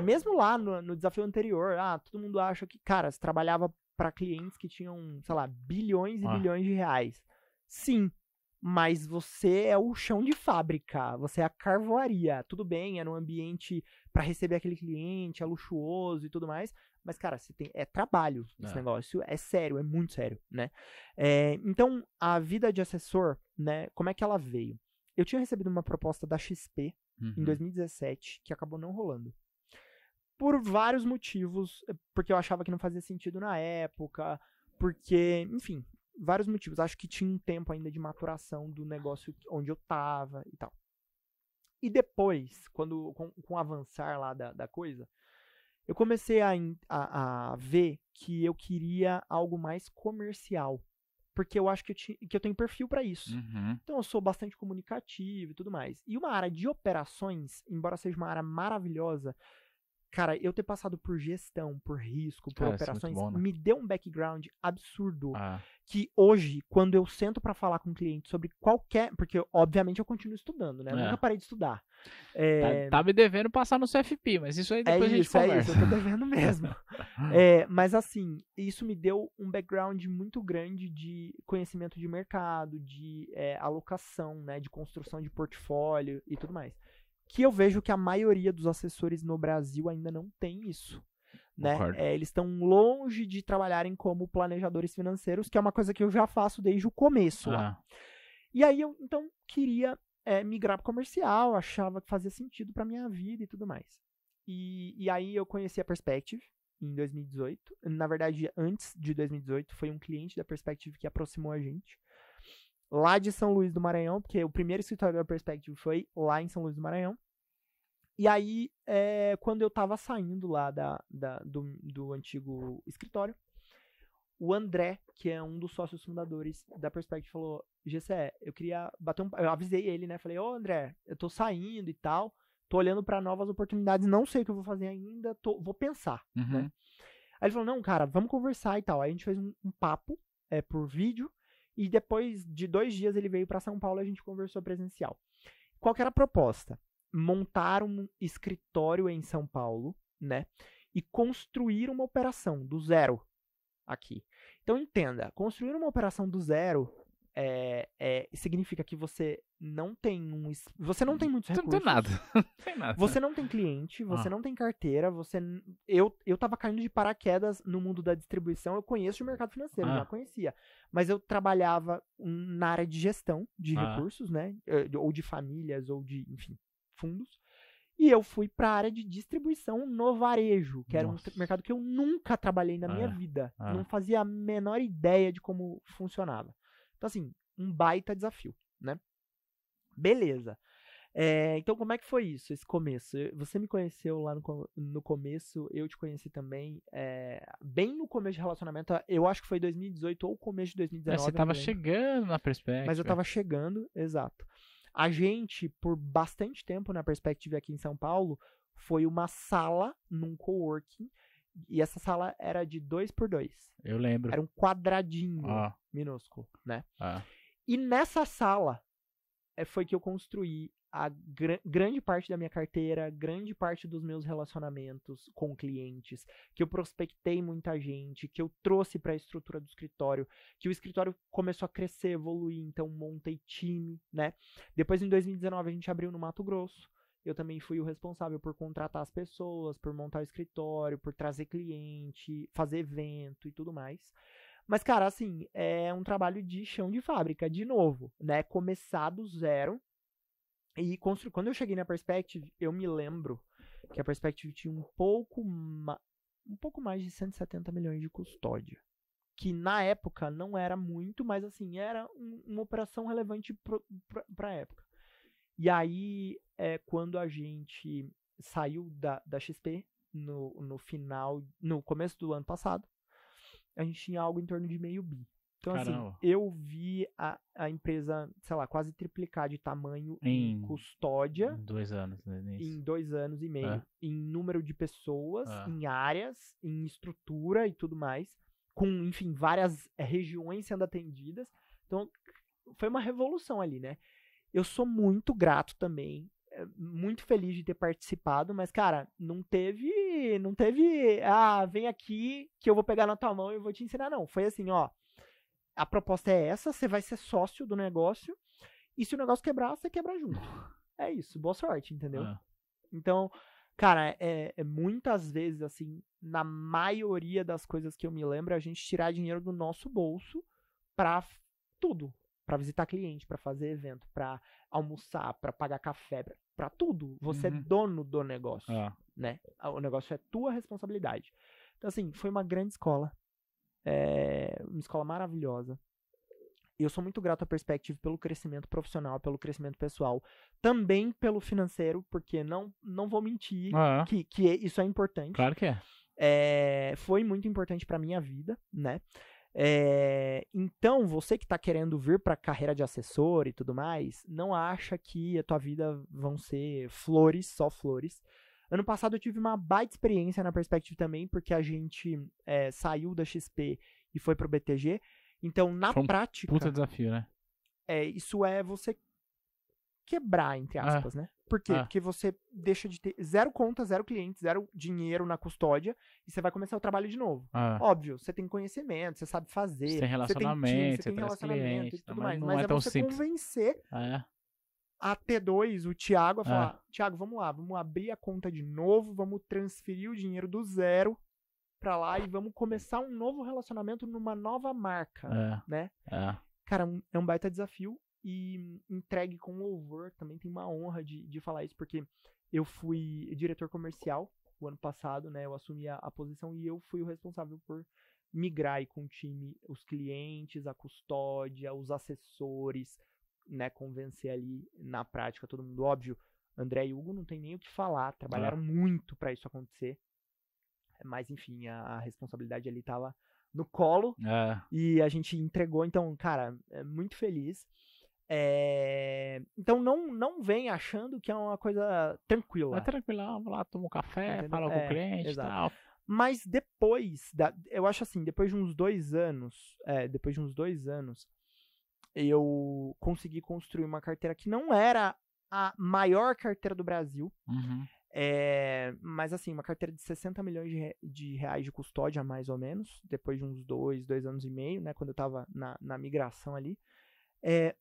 mesmo lá no desafio anterior, todo mundo acha que, cara, você trabalhava para clientes que tinham, sei lá, bilhões e bilhões de reais. Sim, mas você é o chão de fábrica, você é a carvoaria. Tudo bem, era um ambiente para receber aquele cliente, é luxuoso e tudo mais, mas, cara, é trabalho esse negócio, é sério, é muito sério, né? Então, a vida de assessor, né, como é que ela veio? Eu tinha recebido uma proposta da XP em 2017, que acabou não rolando. Por vários motivos, porque eu achava que não fazia sentido na época, porque, enfim, vários motivos. Acho que tinha um tempo ainda de maturação do negócio onde eu tava e tal. E depois, com o avançar lá da coisa, eu comecei a ver que eu queria algo mais comercial porque eu acho que eu tenho perfil para isso. Uhum. Então eu sou bastante comunicativo e tudo mais. E uma área de operações, embora seja uma área maravilhosa, cara, eu ter passado por gestão, por risco, por Cara, isso é muito operações, bom, né? me deu um background absurdo. Ah, Que hoje, quando eu sento pra falar com o cliente sobre qualquer... Porque, obviamente, eu continuo estudando, né? Eu É. nunca parei de estudar. tá me devendo passar no CFP, mas isso aí depois a gente conversa. É isso, eu tô devendo mesmo. Mas, assim, isso me deu um background muito grande de conhecimento de mercado, de alocação, né? De construção de portfólio e tudo mais. Que eu vejo que a maioria dos assessores no Brasil ainda não tem isso. Né? Eles estão longe de trabalharem como planejadores financeiros, que é uma coisa que eu já faço desde o começo lá. E aí eu, então, queria migrar para comercial, achava que fazia sentido para minha vida e tudo mais. E aí eu conheci a Perspective em 2018. Na verdade, antes de 2018, foi um cliente da Perspective que aproximou a gente. Lá de São Luís do Maranhão, porque o primeiro escritório da Perspective foi lá em São Luís do Maranhão. E aí, quando eu tava saindo lá do antigo escritório, o André, que é um dos sócios fundadores da Perspective, falou: GCE, eu queria bater um... Eu avisei ele, né? Falei: ô André, eu tô saindo e tal, tô olhando pra novas oportunidades, não sei o que eu vou fazer ainda, vou pensar, né? Aí ele falou: não, cara, vamos conversar e tal. Aí a gente fez um papo por vídeo, e depois de 2 dias ele veio pra São Paulo e a gente conversou presencial. Qual que era a proposta? Montar um escritório em São Paulo, né? E construir uma operação do zero aqui. Então entenda, construir uma operação do zero significa que você não tem você não tem muitos recursos. Não tem nada. Não tem nada. Você não tem cliente, você não tem carteira, eu tava caindo de paraquedas no mundo da distribuição, eu conheço o mercado financeiro, já conhecia. Mas eu trabalhava na área de gestão de recursos, né? Ou de famílias, ou de, enfim, fundos, e eu fui para a área de distribuição no varejo, que era um mercado que eu nunca trabalhei na minha vida, não fazia a menor ideia de como funcionava. Então, assim, um baita desafio, né? Beleza. Então, como é que foi isso, esse começo? Você me conheceu lá no começo, eu te conheci também, bem no começo de relacionamento, eu acho que foi 2018 ou começo de 2019. Você tava chegando na Perspective. Mas eu tava chegando, exato. A gente, por bastante tempo na Perspective aqui em São Paulo, foi uma sala num coworking, e essa sala era de 2x2. Eu lembro. Era um quadradinho minúsculo, né? E nessa sala foi que eu construí a grande parte da minha carteira, grande parte dos meus relacionamentos com clientes, que eu prospectei muita gente, que eu trouxe para a estrutura do escritório, que o escritório começou a crescer, evoluir, então montei time, né? Depois, em 2019, a gente abriu no Mato Grosso. Eu também fui o responsável por contratar as pessoas, por montar o escritório, por trazer cliente, fazer evento e tudo mais. Mas, cara, assim, é um trabalho de chão de fábrica, de novo, né? Começar do zero. E quando eu cheguei na Perspective, eu me lembro que a Perspective tinha um pouco mais de 170 milhões de custódia. Que na época não era muito, mas assim, era uma operação relevante para a época. E aí, quando a gente saiu da XP no começo do ano passado, a gente tinha algo em torno de meio bi. Então, Caramba. assim, eu vi a empresa, sei lá, quase triplicar de tamanho em custódia. Em 2 anos, né? Em 2 anos e meio. Em número de pessoas, em áreas, em estrutura e tudo mais. Com, enfim, várias regiões sendo atendidas. Então, foi uma revolução ali, né? Eu sou muito grato também. Muito feliz de ter participado, mas, cara, não teve, vem aqui que eu vou pegar na tua mão e vou te ensinar, não. Foi assim, ó, a proposta é essa, você vai ser sócio do negócio, e se o negócio quebrar, você quebra junto. É isso, boa sorte, entendeu? Então, cara, muitas vezes, assim, na maioria das coisas que eu me lembro, a gente tirar dinheiro do nosso bolso pra tudo. Pra visitar cliente, pra fazer evento, pra almoçar, pra pagar café, pra tudo. Você é dono do negócio, né? O negócio é tua responsabilidade. Então, assim, foi uma grande escola. Uma escola maravilhosa. E eu sou muito grato à Perspective pelo crescimento profissional, pelo crescimento pessoal. Também pelo financeiro, porque não vou mentir que isso é importante. Claro que é. Foi muito importante pra minha vida, né? Então, você que está querendo vir para a carreira de assessor e tudo mais, não acha que a tua vida vão ser flores, só flores. Ano passado eu tive uma baita experiência na Perspective também, porque a gente saiu da XP e foi pro BTG. Então, na Foi um prática, puta desafio, né? isso é você quebrar, entre aspas, né? Por quê? Porque você deixa de ter 0 conta, 0 cliente, 0 dinheiro na custódia e você vai começar o trabalho de novo. Óbvio, você tem conhecimento, você sabe fazer, você tem relacionamento, você tem relacionamento cliente, e tudo mas mais. não Mas é tão você simples. convencer a T2, o Thiago, a falar, Thiago, vamos lá, vamos abrir a conta de novo, vamos transferir o dinheiro do 0 pra lá e vamos começar um novo relacionamento numa nova marca, né? Cara, é um baita desafio e entregue com louvor. Também tem uma honra de falar isso, porque eu fui diretor comercial o ano passado, né? Eu assumi a posição e eu fui o responsável por migrar aí com o time, os clientes, a custódia, os assessores, né? Convencer ali na prática todo mundo. Óbvio, André e Hugo não tem nem o que falar, trabalharam muito para isso acontecer. Mas, enfim, a responsabilidade ali tava no colo e a gente entregou. Então, cara, muito feliz. Então, não vem achando que é uma coisa tranquila. É tranquilão, vamos lá, toma um café, fala com o cliente e tal. Mas depois, eu acho assim, depois de uns 2 anos, eu consegui construir uma carteira que não era a maior carteira do Brasil. Mas assim, uma carteira de 60 milhões de reais de custódia, mais ou menos, depois de uns 2 anos e meio, né, quando eu tava na migração ali.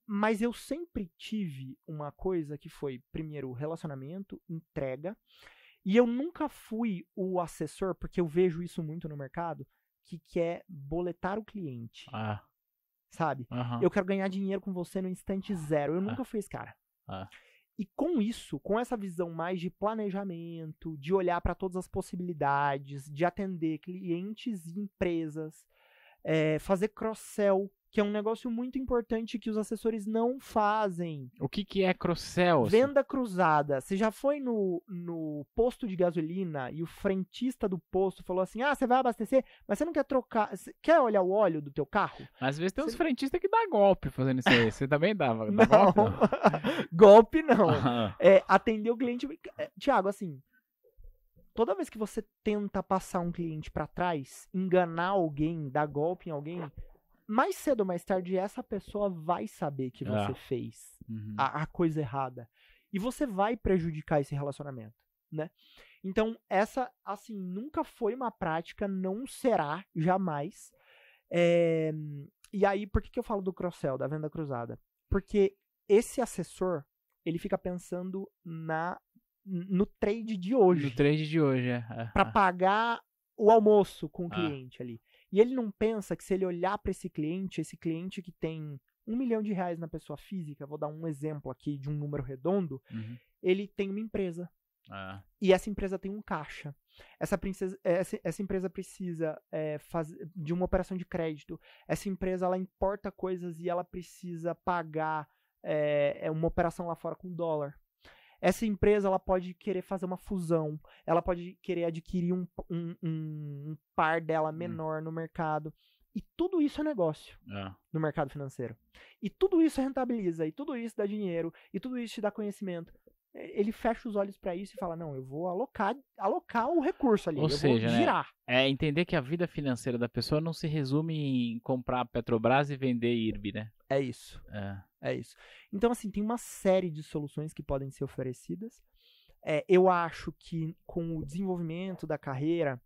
Mas eu sempre tive uma coisa que foi, primeiro, relacionamento, entrega, e eu nunca fui o assessor, porque eu vejo isso muito no mercado, que quer boletar o cliente, sabe? Eu quero ganhar dinheiro com você no instante zero, eu nunca fui esse cara. E com isso, com essa visão mais de planejamento, de olhar para todas as possibilidades, de atender clientes e empresas, fazer cross-sell, que é um negócio muito importante que os assessores não fazem. O que é cross-sell? Venda cruzada. Você já foi no posto de gasolina e o frentista do posto falou assim, você vai abastecer, mas você não quer trocar, você quer olhar o óleo do teu carro? Às vezes tem uns frentistas que dá golpe fazendo isso aí. Você também dava não. golpe? Não. Golpe não. Atender o cliente. Thiago, assim, toda vez que você tenta passar um cliente pra trás, enganar alguém, dar golpe em alguém, mais cedo ou mais tarde essa pessoa vai saber que você fez a coisa errada. E você vai prejudicar esse relacionamento, né? Então, essa, assim, nunca foi uma prática, não será, jamais. E aí, por que eu falo do cross-sell, da venda cruzada? Porque esse assessor, ele fica pensando no trade de hoje. No trade de hoje, Pra pagar o almoço com o cliente ali. E ele não pensa que se ele olhar para esse cliente que tem R$1 milhão na pessoa física, vou dar um exemplo aqui de um número redondo, ele tem uma empresa. E essa empresa tem um caixa. Essa empresa precisa de uma operação de crédito. Essa empresa, ela importa coisas e ela precisa pagar uma operação lá fora com dólar. Essa empresa, ela pode querer fazer uma fusão, ela pode querer adquirir um par dela menor no mercado. E tudo isso é negócio no mercado financeiro. E tudo isso rentabiliza, e tudo isso dá dinheiro, e tudo isso te dá conhecimento. Ele fecha os olhos pra isso e fala, não, eu vou alocar o recurso ali, Ou seja, vou girar. Né, entender que a vida financeira da pessoa não se resume em comprar Petrobras e vender IRB, né? É isso. É isso. Então, assim, tem uma série de soluções que podem ser oferecidas. Eu acho que com o desenvolvimento da carreira,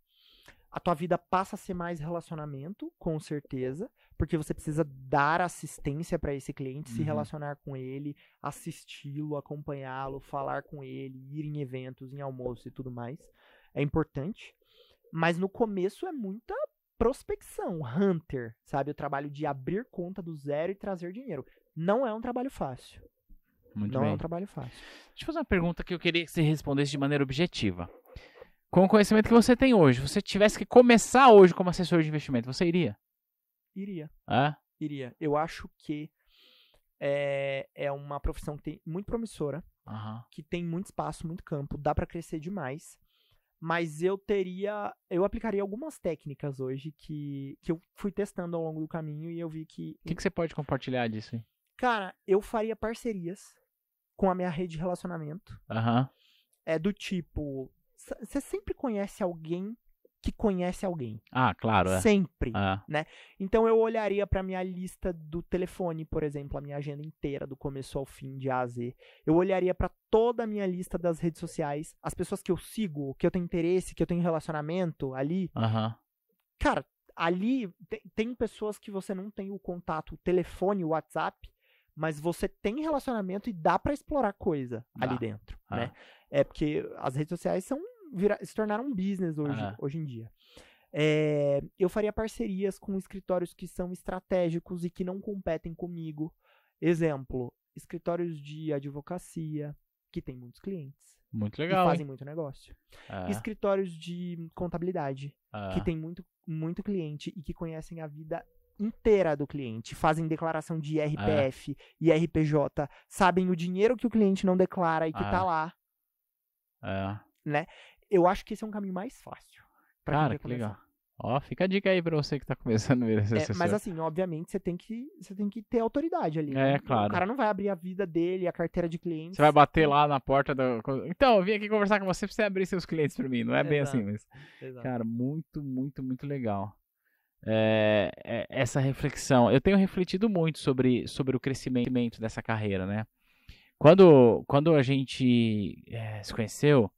a tua vida passa a ser mais relacionamento, com certeza, porque você precisa dar assistência para esse cliente, se relacionar com ele, assisti-lo, acompanhá-lo, falar com ele, ir em eventos, em almoço e tudo mais. É importante. Mas no começo é muita prospecção, hunter, sabe? O trabalho de abrir conta do zero e trazer dinheiro. Não é um trabalho fácil. Não é um trabalho fácil. Deixa eu fazer uma pergunta que eu queria que você respondesse de maneira objetiva. Com o conhecimento que você tem hoje, se você tivesse que começar hoje como assessor de investimento, você iria? Iria. Iria. Eu acho que é uma profissão que tem muito promissora, que tem muito espaço, muito campo, dá pra crescer demais, Mas eu aplicaria algumas técnicas hoje que eu fui testando ao longo do caminho e eu vi que... O que você pode compartilhar disso aí? Cara, eu faria parcerias com a minha rede de relacionamento. Aham. É do tipo, você sempre conhece alguém que conhece alguém. Ah, claro, é. Sempre. Ah, Então eu olharia pra minha lista do telefone, por exemplo, a minha agenda inteira, do começo ao fim, de A a Z. Eu olharia pra toda a minha lista das redes sociais, as pessoas que eu sigo, que eu tenho interesse, que eu tenho relacionamento ali. aham. Cara, ali tem pessoas que você não tem o contato, o telefone, o WhatsApp, mas você tem relacionamento e dá pra explorar coisa ali dentro, né? É porque as redes sociais se tornaram um business hoje em dia. Eu faria parcerias com escritórios que são estratégicos e que não competem comigo. Exemplo, escritórios de advocacia, que tem muitos clientes. Muito E legal, fazem hein? muito negócio. É, Escritórios de contabilidade, é. que tem muito cliente e que conhecem a vida inteira do cliente, fazem declaração de IRPF e IRPJ, sabem o dinheiro que o cliente não declara e que tá lá. É. Eu acho que esse é um caminho mais fácil. Pra quem Cara, quer que começar. legal. Ó, fica a dica aí pra você que tá começando a ver esse assessor. Mas assim, obviamente, você tem que ter autoridade ali. É, né? claro. O cara não vai abrir a vida dele, a carteira de clientes. Você vai bater lá na porta do... Então, eu vim aqui conversar com você pra você abrir seus clientes pra mim. Não é bem Exato. assim, mas... Exato. Cara, muito, muito, muito legal. Essa reflexão. Eu tenho refletido muito sobre o crescimento dessa carreira, né? Quando a gente se conheceu,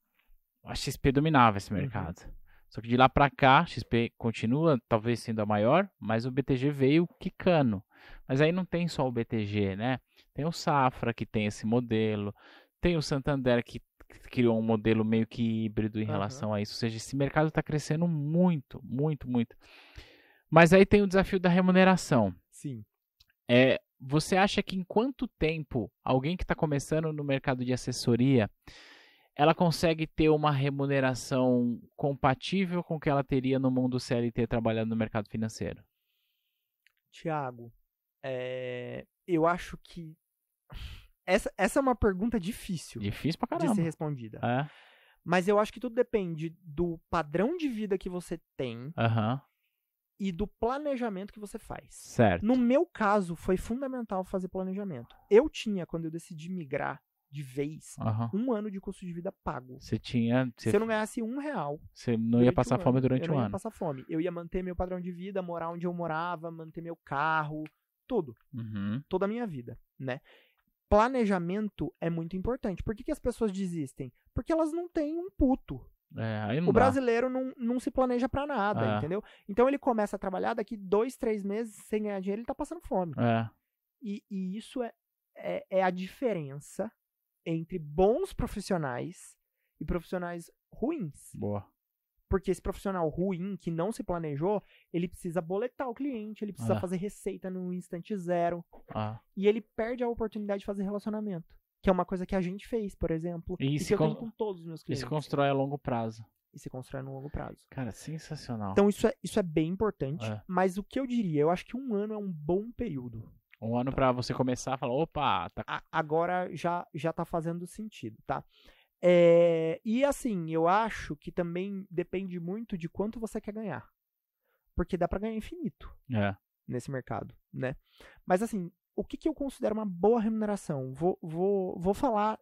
a XP dominava esse mercado. Só que de lá pra cá, a XP continua talvez sendo a maior, mas o BTG veio quicando. Mas aí não tem só o BTG, né? Tem o Safra, que tem esse modelo. Tem o Santander, que criou um modelo meio que híbrido em relação a isso. Ou seja, esse mercado está crescendo muito, muito, muito. Mas aí tem o desafio da remuneração. Sim. Você acha que em quanto tempo alguém que está começando no mercado de assessoria, ela consegue ter uma remuneração compatível com o que ela teria no mundo CLT trabalhando no mercado financeiro? Tiago, eu acho que essa é uma pergunta difícil. Difícil pra caramba. De ser respondida. Mas eu acho que tudo depende do padrão de vida que você tem e do planejamento que você faz. Certo. No meu caso, foi fundamental fazer planejamento. Eu tinha, quando eu decidi migrar de vez, 1 ano de custo de vida pago. Se eu não ganhasse R$1, você não ia passar fome durante eu não um ia ano. passar fome. Eu ia manter meu padrão de vida, morar onde eu morava, manter meu carro, tudo. Toda a minha vida, né? Planejamento é muito importante. Por que as pessoas desistem? Porque elas não têm um puto. Aí não O dá. brasileiro não se planeja pra nada, entendeu? Então ele começa a trabalhar, daqui 2, 3 meses, sem ganhar dinheiro, ele tá passando fome. E isso é a diferença entre bons profissionais e profissionais ruins. Boa. Porque esse profissional ruim, que não se planejou, ele precisa boletar o cliente, ele precisa fazer receita no instante zero. E ele perde a oportunidade de fazer relacionamento. Que é uma coisa que a gente fez, por exemplo. E que eu tenho com todos os meus clientes. E se constrói a longo prazo. E se constrói no longo prazo. Cara, sensacional. Então isso é bem importante. Mas o que eu diria, eu acho que 1 ano é um bom período. 1 ano pra você começar a falar, opa, agora já tá fazendo sentido, tá? E assim, eu acho que também depende muito de quanto você quer ganhar. Porque dá pra ganhar infinito nesse mercado, né? Mas assim, o que eu considero uma boa remuneração? Vou falar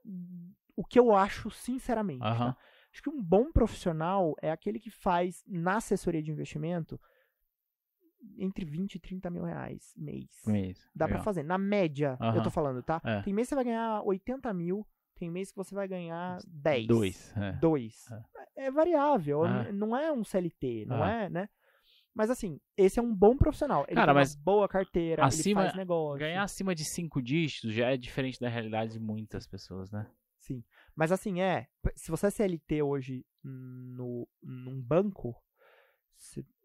o que eu acho sinceramente. Tá? Acho que um bom profissional é aquele que faz na assessoria de investimento entre 20 e 30 mil reais mês. Dá pra fazer. Na média, eu tô falando, tá? Tem mês que você vai ganhar 80 mil, tem mês que você vai ganhar 10. 2. É variável, não é um CLT, não é, né? Mas assim, esse é um bom profissional. Ele tem uma boa carteira, ele faz negócio. Ganhar acima de 5 dígitos já é diferente da realidade de muitas pessoas, né? Sim. Mas assim, se você é CLT hoje num banco,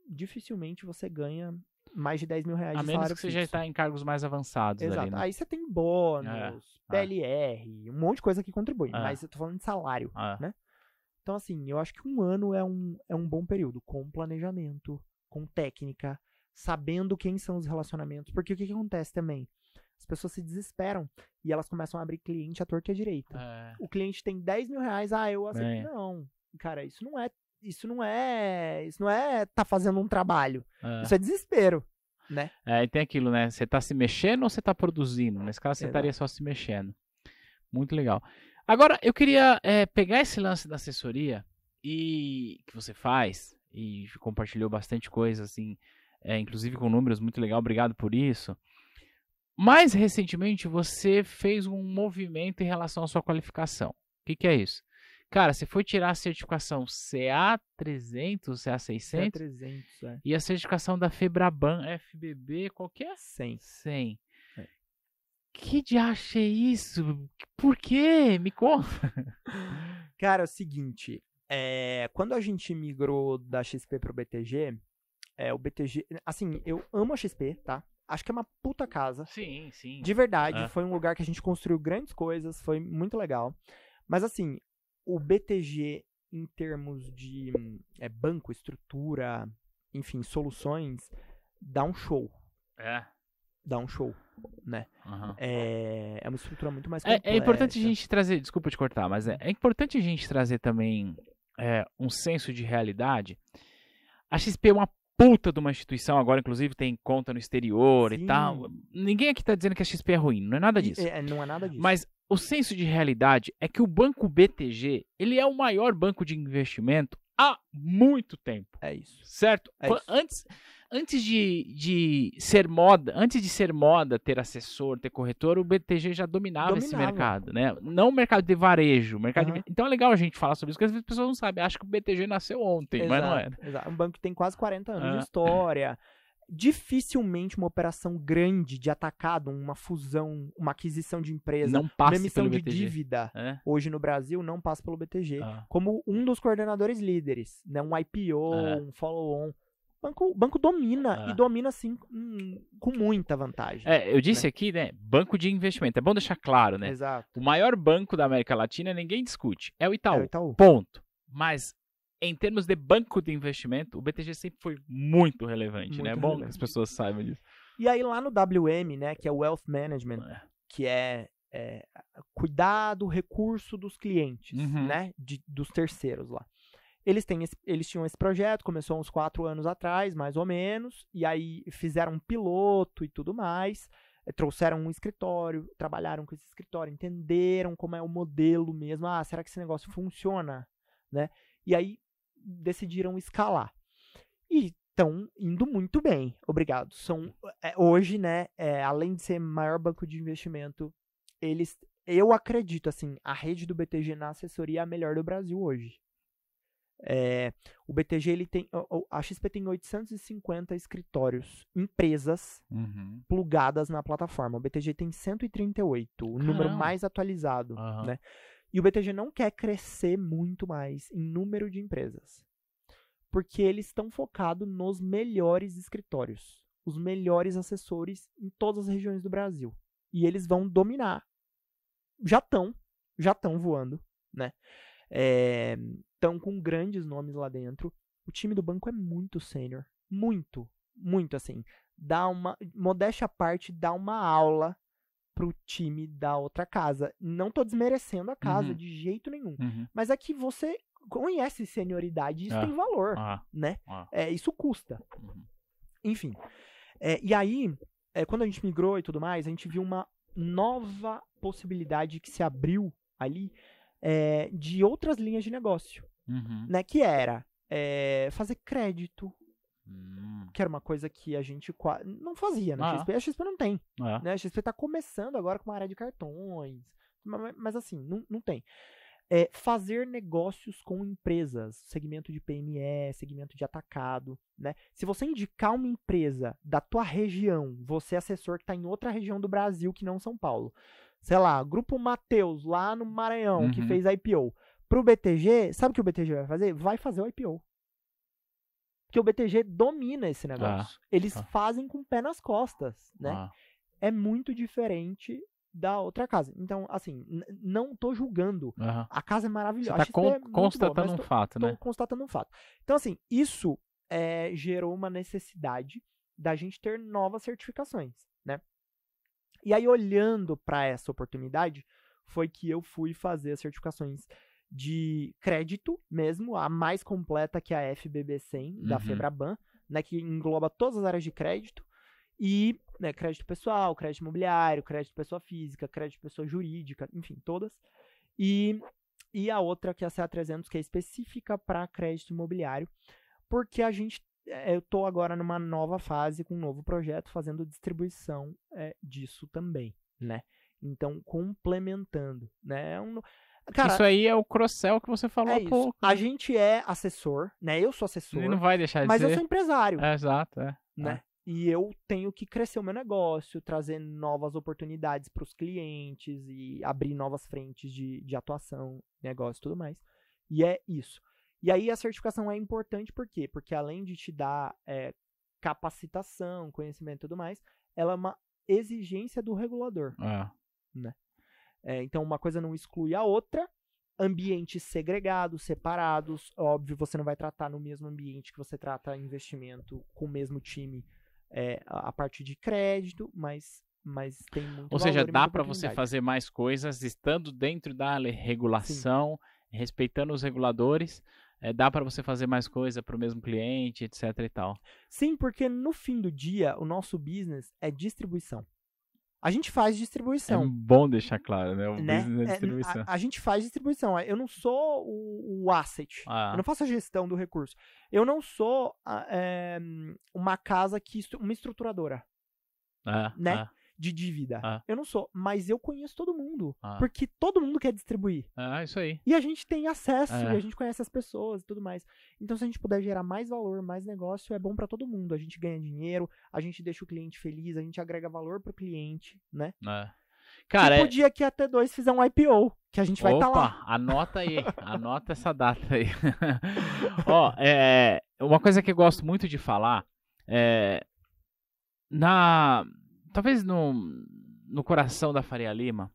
dificilmente você ganha mais de 10 mil reais de salário. A menos que você já está em cargos mais avançados. Exato. Ali, né? Aí você tem bônus, PLR, um monte de coisa que contribui. Mas eu tô falando de salário, né? Então assim, eu acho que 1 ano é um bom período, com planejamento, com técnica, sabendo quem são os relacionamentos. Porque o que acontece também? As pessoas se desesperam e elas começam a abrir cliente à torta e à direita. O cliente tem 10 mil reais, eu aceito. Não, cara, isso não é isso não é tá fazendo um trabalho. Isso é desespero, né? E tem aquilo, né? Você tá se mexendo ou você tá produzindo? Nesse caso, você estaria só se mexendo. Muito legal. Agora, eu queria pegar esse lance da assessoria que você faz, e compartilhou bastante coisa, assim, inclusive com números, muito legal, obrigado por isso. Mais recentemente, você fez um movimento em relação à sua qualificação. O que é isso? Cara, você foi tirar a certificação CA300, CA600? CA300, E a certificação da Febraban, FBB, qual que é? 100. Que diacho é isso? Por quê? Me conta. Cara, é o seguinte, quando a gente migrou da XP pro BTG, o BTG, assim, eu amo a XP, tá? Acho que é uma puta casa. Sim, sim. De verdade, foi um lugar que a gente construiu grandes coisas, foi muito legal. Mas assim, o BTG em termos de banco, estrutura, enfim, soluções, dá um show. Dá um show, né? Uhum. É uma estrutura muito mais complexa. É importante a gente trazer, desculpa te cortar, mas é importante a gente trazer também um senso de realidade. A XP é uma puta de uma instituição, agora inclusive tem conta no exterior. Sim. E tal. Ninguém aqui tá dizendo que a XP é ruim, não é nada disso. Não é nada disso. Mas o senso de realidade é que o banco BTG, ele é o maior banco de investimento há muito tempo. É isso. Certo? Antes de ser moda ter assessor, ter corretor, o BTG já dominava esse mercado, né? Não o mercado de varejo, Então é legal a gente falar sobre isso, porque às vezes as pessoas não sabem, acham que o BTG nasceu ontem, mas não é. Exato. Um banco que tem quase 40 anos de história. Dificilmente uma operação grande de atacado, uma fusão, uma aquisição de empresa, uma emissão de dívida hoje no Brasil não passa pelo BTG. Como um dos coordenadores líderes, né? Um IPO, um follow-on. O banco domina, e domina assim com muita vantagem. Eu disse aqui, né, banco de investimento, é bom deixar claro, né? Exato. O maior banco da América Latina, ninguém discute, é o Itaú. Ponto. Mas em termos de banco de investimento, o BTG sempre foi muito relevante, né? É bom que as pessoas saibam disso. E aí lá no WM, né, que é o Wealth Management, que é cuidar do recurso dos clientes, né, dos terceiros lá. Eles tinham esse projeto, começou uns 4 anos atrás, mais ou menos, e aí fizeram um piloto e tudo mais, trouxeram um escritório, trabalharam com esse escritório, entenderam como é o modelo mesmo, será que esse negócio funciona, né? E aí decidiram escalar. E estão indo muito bem, obrigado. Hoje, né, além de ser maior banco de investimento, eu acredito, assim, a rede do BTG na assessoria é a melhor do Brasil hoje. O BTG, a XP tem 850 escritórios, empresas plugadas na plataforma. O BTG tem 138, o número mais atualizado, né? E o BTG não quer crescer muito mais em número de empresas, porque eles estão focados nos melhores escritórios, os melhores assessores em todas as regiões do Brasil. E eles vão dominar. Já estão voando, né? Estão com grandes nomes lá dentro. O time do banco é muito sênior. Muito, muito assim. Modéstia à parte, dá uma aula pro time da outra casa. Não tô desmerecendo a casa de jeito nenhum. Mas é que você conhece senioridade, isso tem valor, né? Isso custa. Enfim. E aí, quando a gente migrou e tudo mais, a gente viu uma nova possibilidade que se abriu ali, de outras linhas de negócio, né? Que era fazer crédito, que era uma coisa que a gente não fazia na XP. A XP não tem, né? A XP está começando agora com uma área de cartões, mas assim, não tem. Fazer negócios com empresas, segmento de PME, segmento de atacado, né? Se você indicar uma empresa da tua região, você é assessor que está em outra região do Brasil que não São Paulo, sei lá, Grupo Mateus, lá no Maranhão, que fez IPO. Pro BTG, sabe o que o BTG vai fazer? Vai fazer o IPO. Porque o BTG domina esse negócio. Eles fazem com o pé nas costas, né? É muito diferente da outra casa. Então, assim, não tô julgando. A casa é maravilhosa. Você tá constatando um fato, né? Tô constatando um fato. Então, assim, isso gerou uma necessidade da gente ter novas certificações, né? E aí, olhando para essa oportunidade, foi que eu fui fazer as certificações de crédito mesmo, a mais completa que a FBB100 da Febraban, né, que engloba todas as áreas de crédito, e né, crédito pessoal, crédito imobiliário, crédito pessoa física, crédito pessoa jurídica, enfim, todas. E a outra que é a CA300, que é específica para crédito imobiliário, porque eu estou agora numa nova fase com um novo projeto fazendo distribuição disso também, né? Então, complementando, né? Cara, isso aí é o cross-sell que você falou há pouco. A gente é assessor, né? Eu sou assessor. Ele não vai deixar de mas ser. eu sou empresário. Exato, né? E eu tenho que crescer o meu negócio, trazer novas oportunidades para os clientes e abrir novas frentes de atuação, negócio e tudo mais. E é isso. E aí a certificação é importante por quê? Porque além de te dar capacitação, conhecimento e tudo mais, ela é uma exigência do regulador. Né? Então uma coisa não exclui a outra. Ambientes segregados, separados. Óbvio, você não vai tratar no mesmo ambiente que você trata investimento com o mesmo time a parte de crédito, mas tem muito Ou seja, dá para você fazer mais coisas estando dentro da regulação, sim, respeitando os reguladores. Dá para você fazer mais coisa para o mesmo cliente, etc e tal. Sim, porque no fim do dia, o nosso business é distribuição. A gente faz distribuição. É bom deixar claro, né? O business é distribuição. A gente faz distribuição. Eu não sou o asset. Eu não faço a gestão do recurso. Eu não sou uma casa uma estruturadora. Né? De dívida. Eu não sou. Mas eu conheço todo mundo. Porque todo mundo quer distribuir. Isso aí. E a gente tem acesso. E a gente conhece as pessoas e tudo mais. Então, se a gente puder gerar mais valor, mais negócio, é bom para todo mundo. A gente ganha dinheiro, a gente deixa o cliente feliz, a gente agrega valor pro cliente, né? Cara, tipo o dia que a T2 fizer um IPO, que a gente vai estar lá. Anota aí. Anota essa data aí. Ó, uma coisa que eu gosto muito de falar talvez no coração da Faria Lima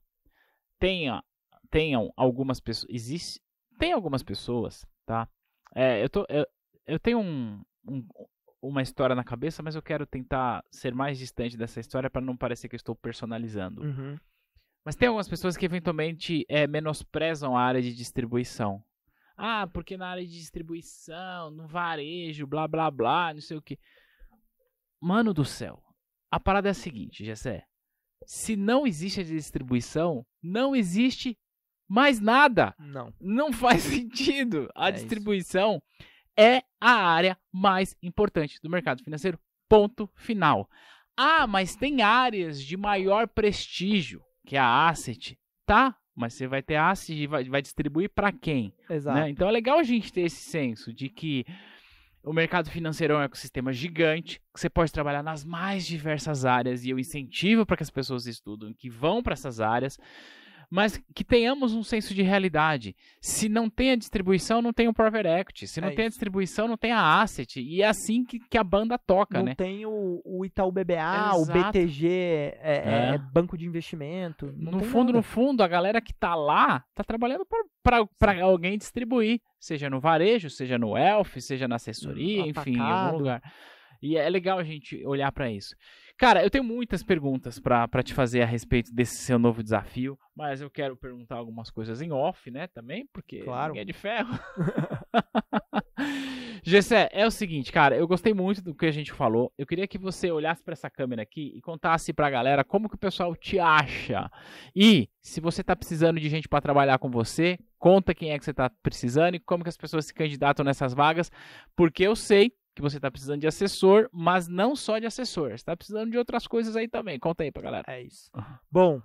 tenham algumas pessoas. Tem algumas pessoas, tá? Eu tenho uma história na cabeça, mas eu quero tentar ser mais distante dessa história para não parecer que eu estou personalizando. Mas tem algumas pessoas que eventualmente menosprezam a área de distribuição. Porque na área de distribuição, no varejo, blá blá blá, não sei o que. Mano do céu. A parada é a seguinte, Gessé. Se não existe a distribuição, não existe mais nada. Não faz sentido. A distribuição é a área mais importante do mercado financeiro. Ponto final. Mas tem áreas de maior prestígio, que é a asset. Tá, mas você vai ter asset e vai distribuir para quem? Exato. Né? Então é legal a gente ter esse senso de que o mercado financeiro é um ecossistema gigante, que você pode trabalhar nas mais diversas áreas, e eu incentivo para que as pessoas estudem, que vão para essas áreas, mas que tenhamos um senso de realidade. Se não tem a distribuição, não tem o private equity. Se não tem a distribuição, não tem a asset. E é assim que a banda toca, não né? Não tem o Itaú BBA, o BTG, banco de investimento. No fundo, a galera que tá lá, tá trabalhando para alguém distribuir. Seja no varejo, seja no Elf, seja na assessoria, enfim, em algum lugar. E é legal a gente olhar para isso. Cara, eu tenho muitas perguntas para te fazer a respeito desse seu novo desafio, mas eu quero perguntar algumas coisas em off, né, também, porque ninguém é de ferro. Gessé, é o seguinte, cara, eu gostei muito do que a gente falou. Eu queria que você olhasse para essa câmera aqui e contasse pra galera como que o pessoal te acha. E se você tá precisando de gente para trabalhar com você, conta quem é que você tá precisando e como que as pessoas se candidatam nessas vagas, porque eu sei que você está precisando de assessor, mas não só de assessor. Você está precisando de outras coisas aí também. Conta aí pra galera. É isso. Bom,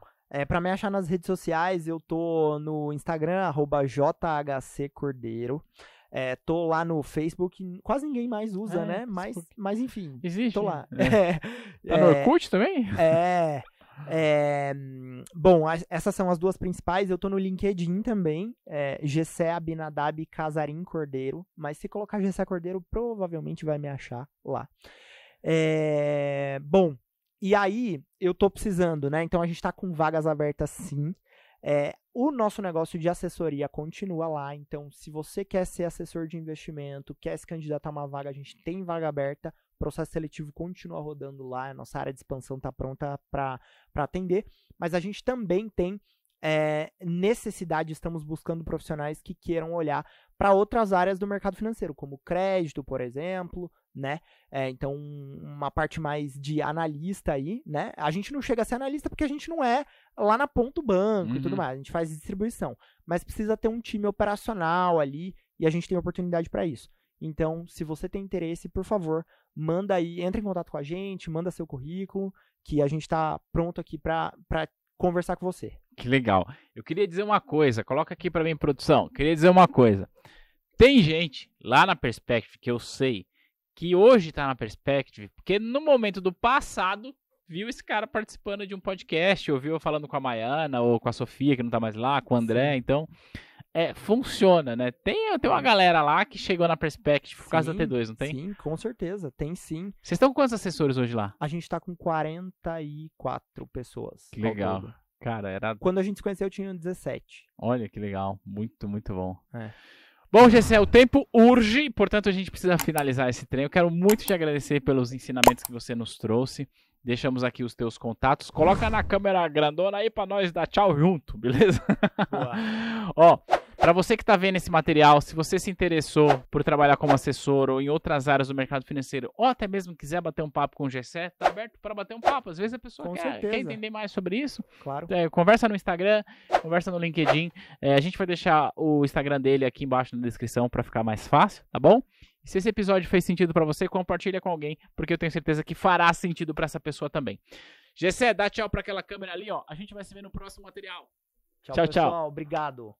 pra me achar nas redes sociais, eu tô no Instagram, @jhccordeiro. Tô lá no Facebook, quase ninguém mais usa, né? Mas enfim. Existe? Tô lá. Tá no Orkut também? Bom, essas são as duas principais. Eu tô no LinkedIn também, Gessé Abinadab Casarim Cordeiro, mas se colocar Gessé Cordeiro, provavelmente vai me achar lá. Bom, e aí eu tô precisando, né? Então a gente tá com vagas abertas sim. O nosso negócio de assessoria continua lá, então se você quer ser assessor de investimento, quer se candidatar a uma vaga, a gente tem vaga aberta. O processo seletivo continua rodando lá, a nossa área de expansão está pronta para atender, mas a gente também tem necessidade, estamos buscando profissionais que queiram olhar para outras áreas do mercado financeiro, como crédito, por exemplo, né? Então, uma parte mais de analista aí, né? A gente não chega a ser analista porque a gente não é lá na ponta do banco e tudo mais, a gente faz distribuição, mas precisa ter um time operacional ali e a gente tem oportunidade para isso. Então, se você tem interesse, por favor, manda aí, entra em contato com a gente, manda seu currículo, que a gente está pronto aqui para conversar com você. Que legal. Eu queria dizer uma coisa, coloca aqui para mim, produção. Queria dizer uma coisa. Tem gente lá na Perspective, que eu sei, que hoje tá na Perspective, porque no momento do passado, viu esse cara participando de um podcast, ou viu eu falando com a Maiana, ou com a Sofia, que não tá mais lá, com o André, então... funciona, né? Tem uma galera lá que chegou na Perspective por causa da T2, não tem? Sim, com certeza, tem sim. Vocês estão com quantos assessores hoje lá? A gente tá com 44 pessoas. Que legal. Cara, quando a gente se conheceu, eu tinha 17. Olha que legal, muito, muito bom. Bom, Gessé, o tempo urge, portanto a gente precisa finalizar esse treino. Eu quero muito te agradecer pelos ensinamentos que você nos trouxe. Deixamos aqui os teus contatos. Coloca na câmera grandona aí pra nós dar tchau junto, beleza? Boa. Ó, pra você que tá vendo esse material, se você se interessou por trabalhar como assessor ou em outras áreas do mercado financeiro, ou até mesmo quiser bater um papo com o Gessé, tá aberto para bater um papo. Às vezes a pessoa quer entender mais sobre isso. Claro. Conversa no Instagram, conversa no LinkedIn. A gente vai deixar o Instagram dele aqui embaixo na descrição para ficar mais fácil, tá bom? Se esse episódio fez sentido para você, compartilha com alguém, porque eu tenho certeza que fará sentido para essa pessoa também. Gessé, dá tchau para aquela câmera ali, ó. A gente vai se ver no próximo material. Tchau, pessoal. Obrigado.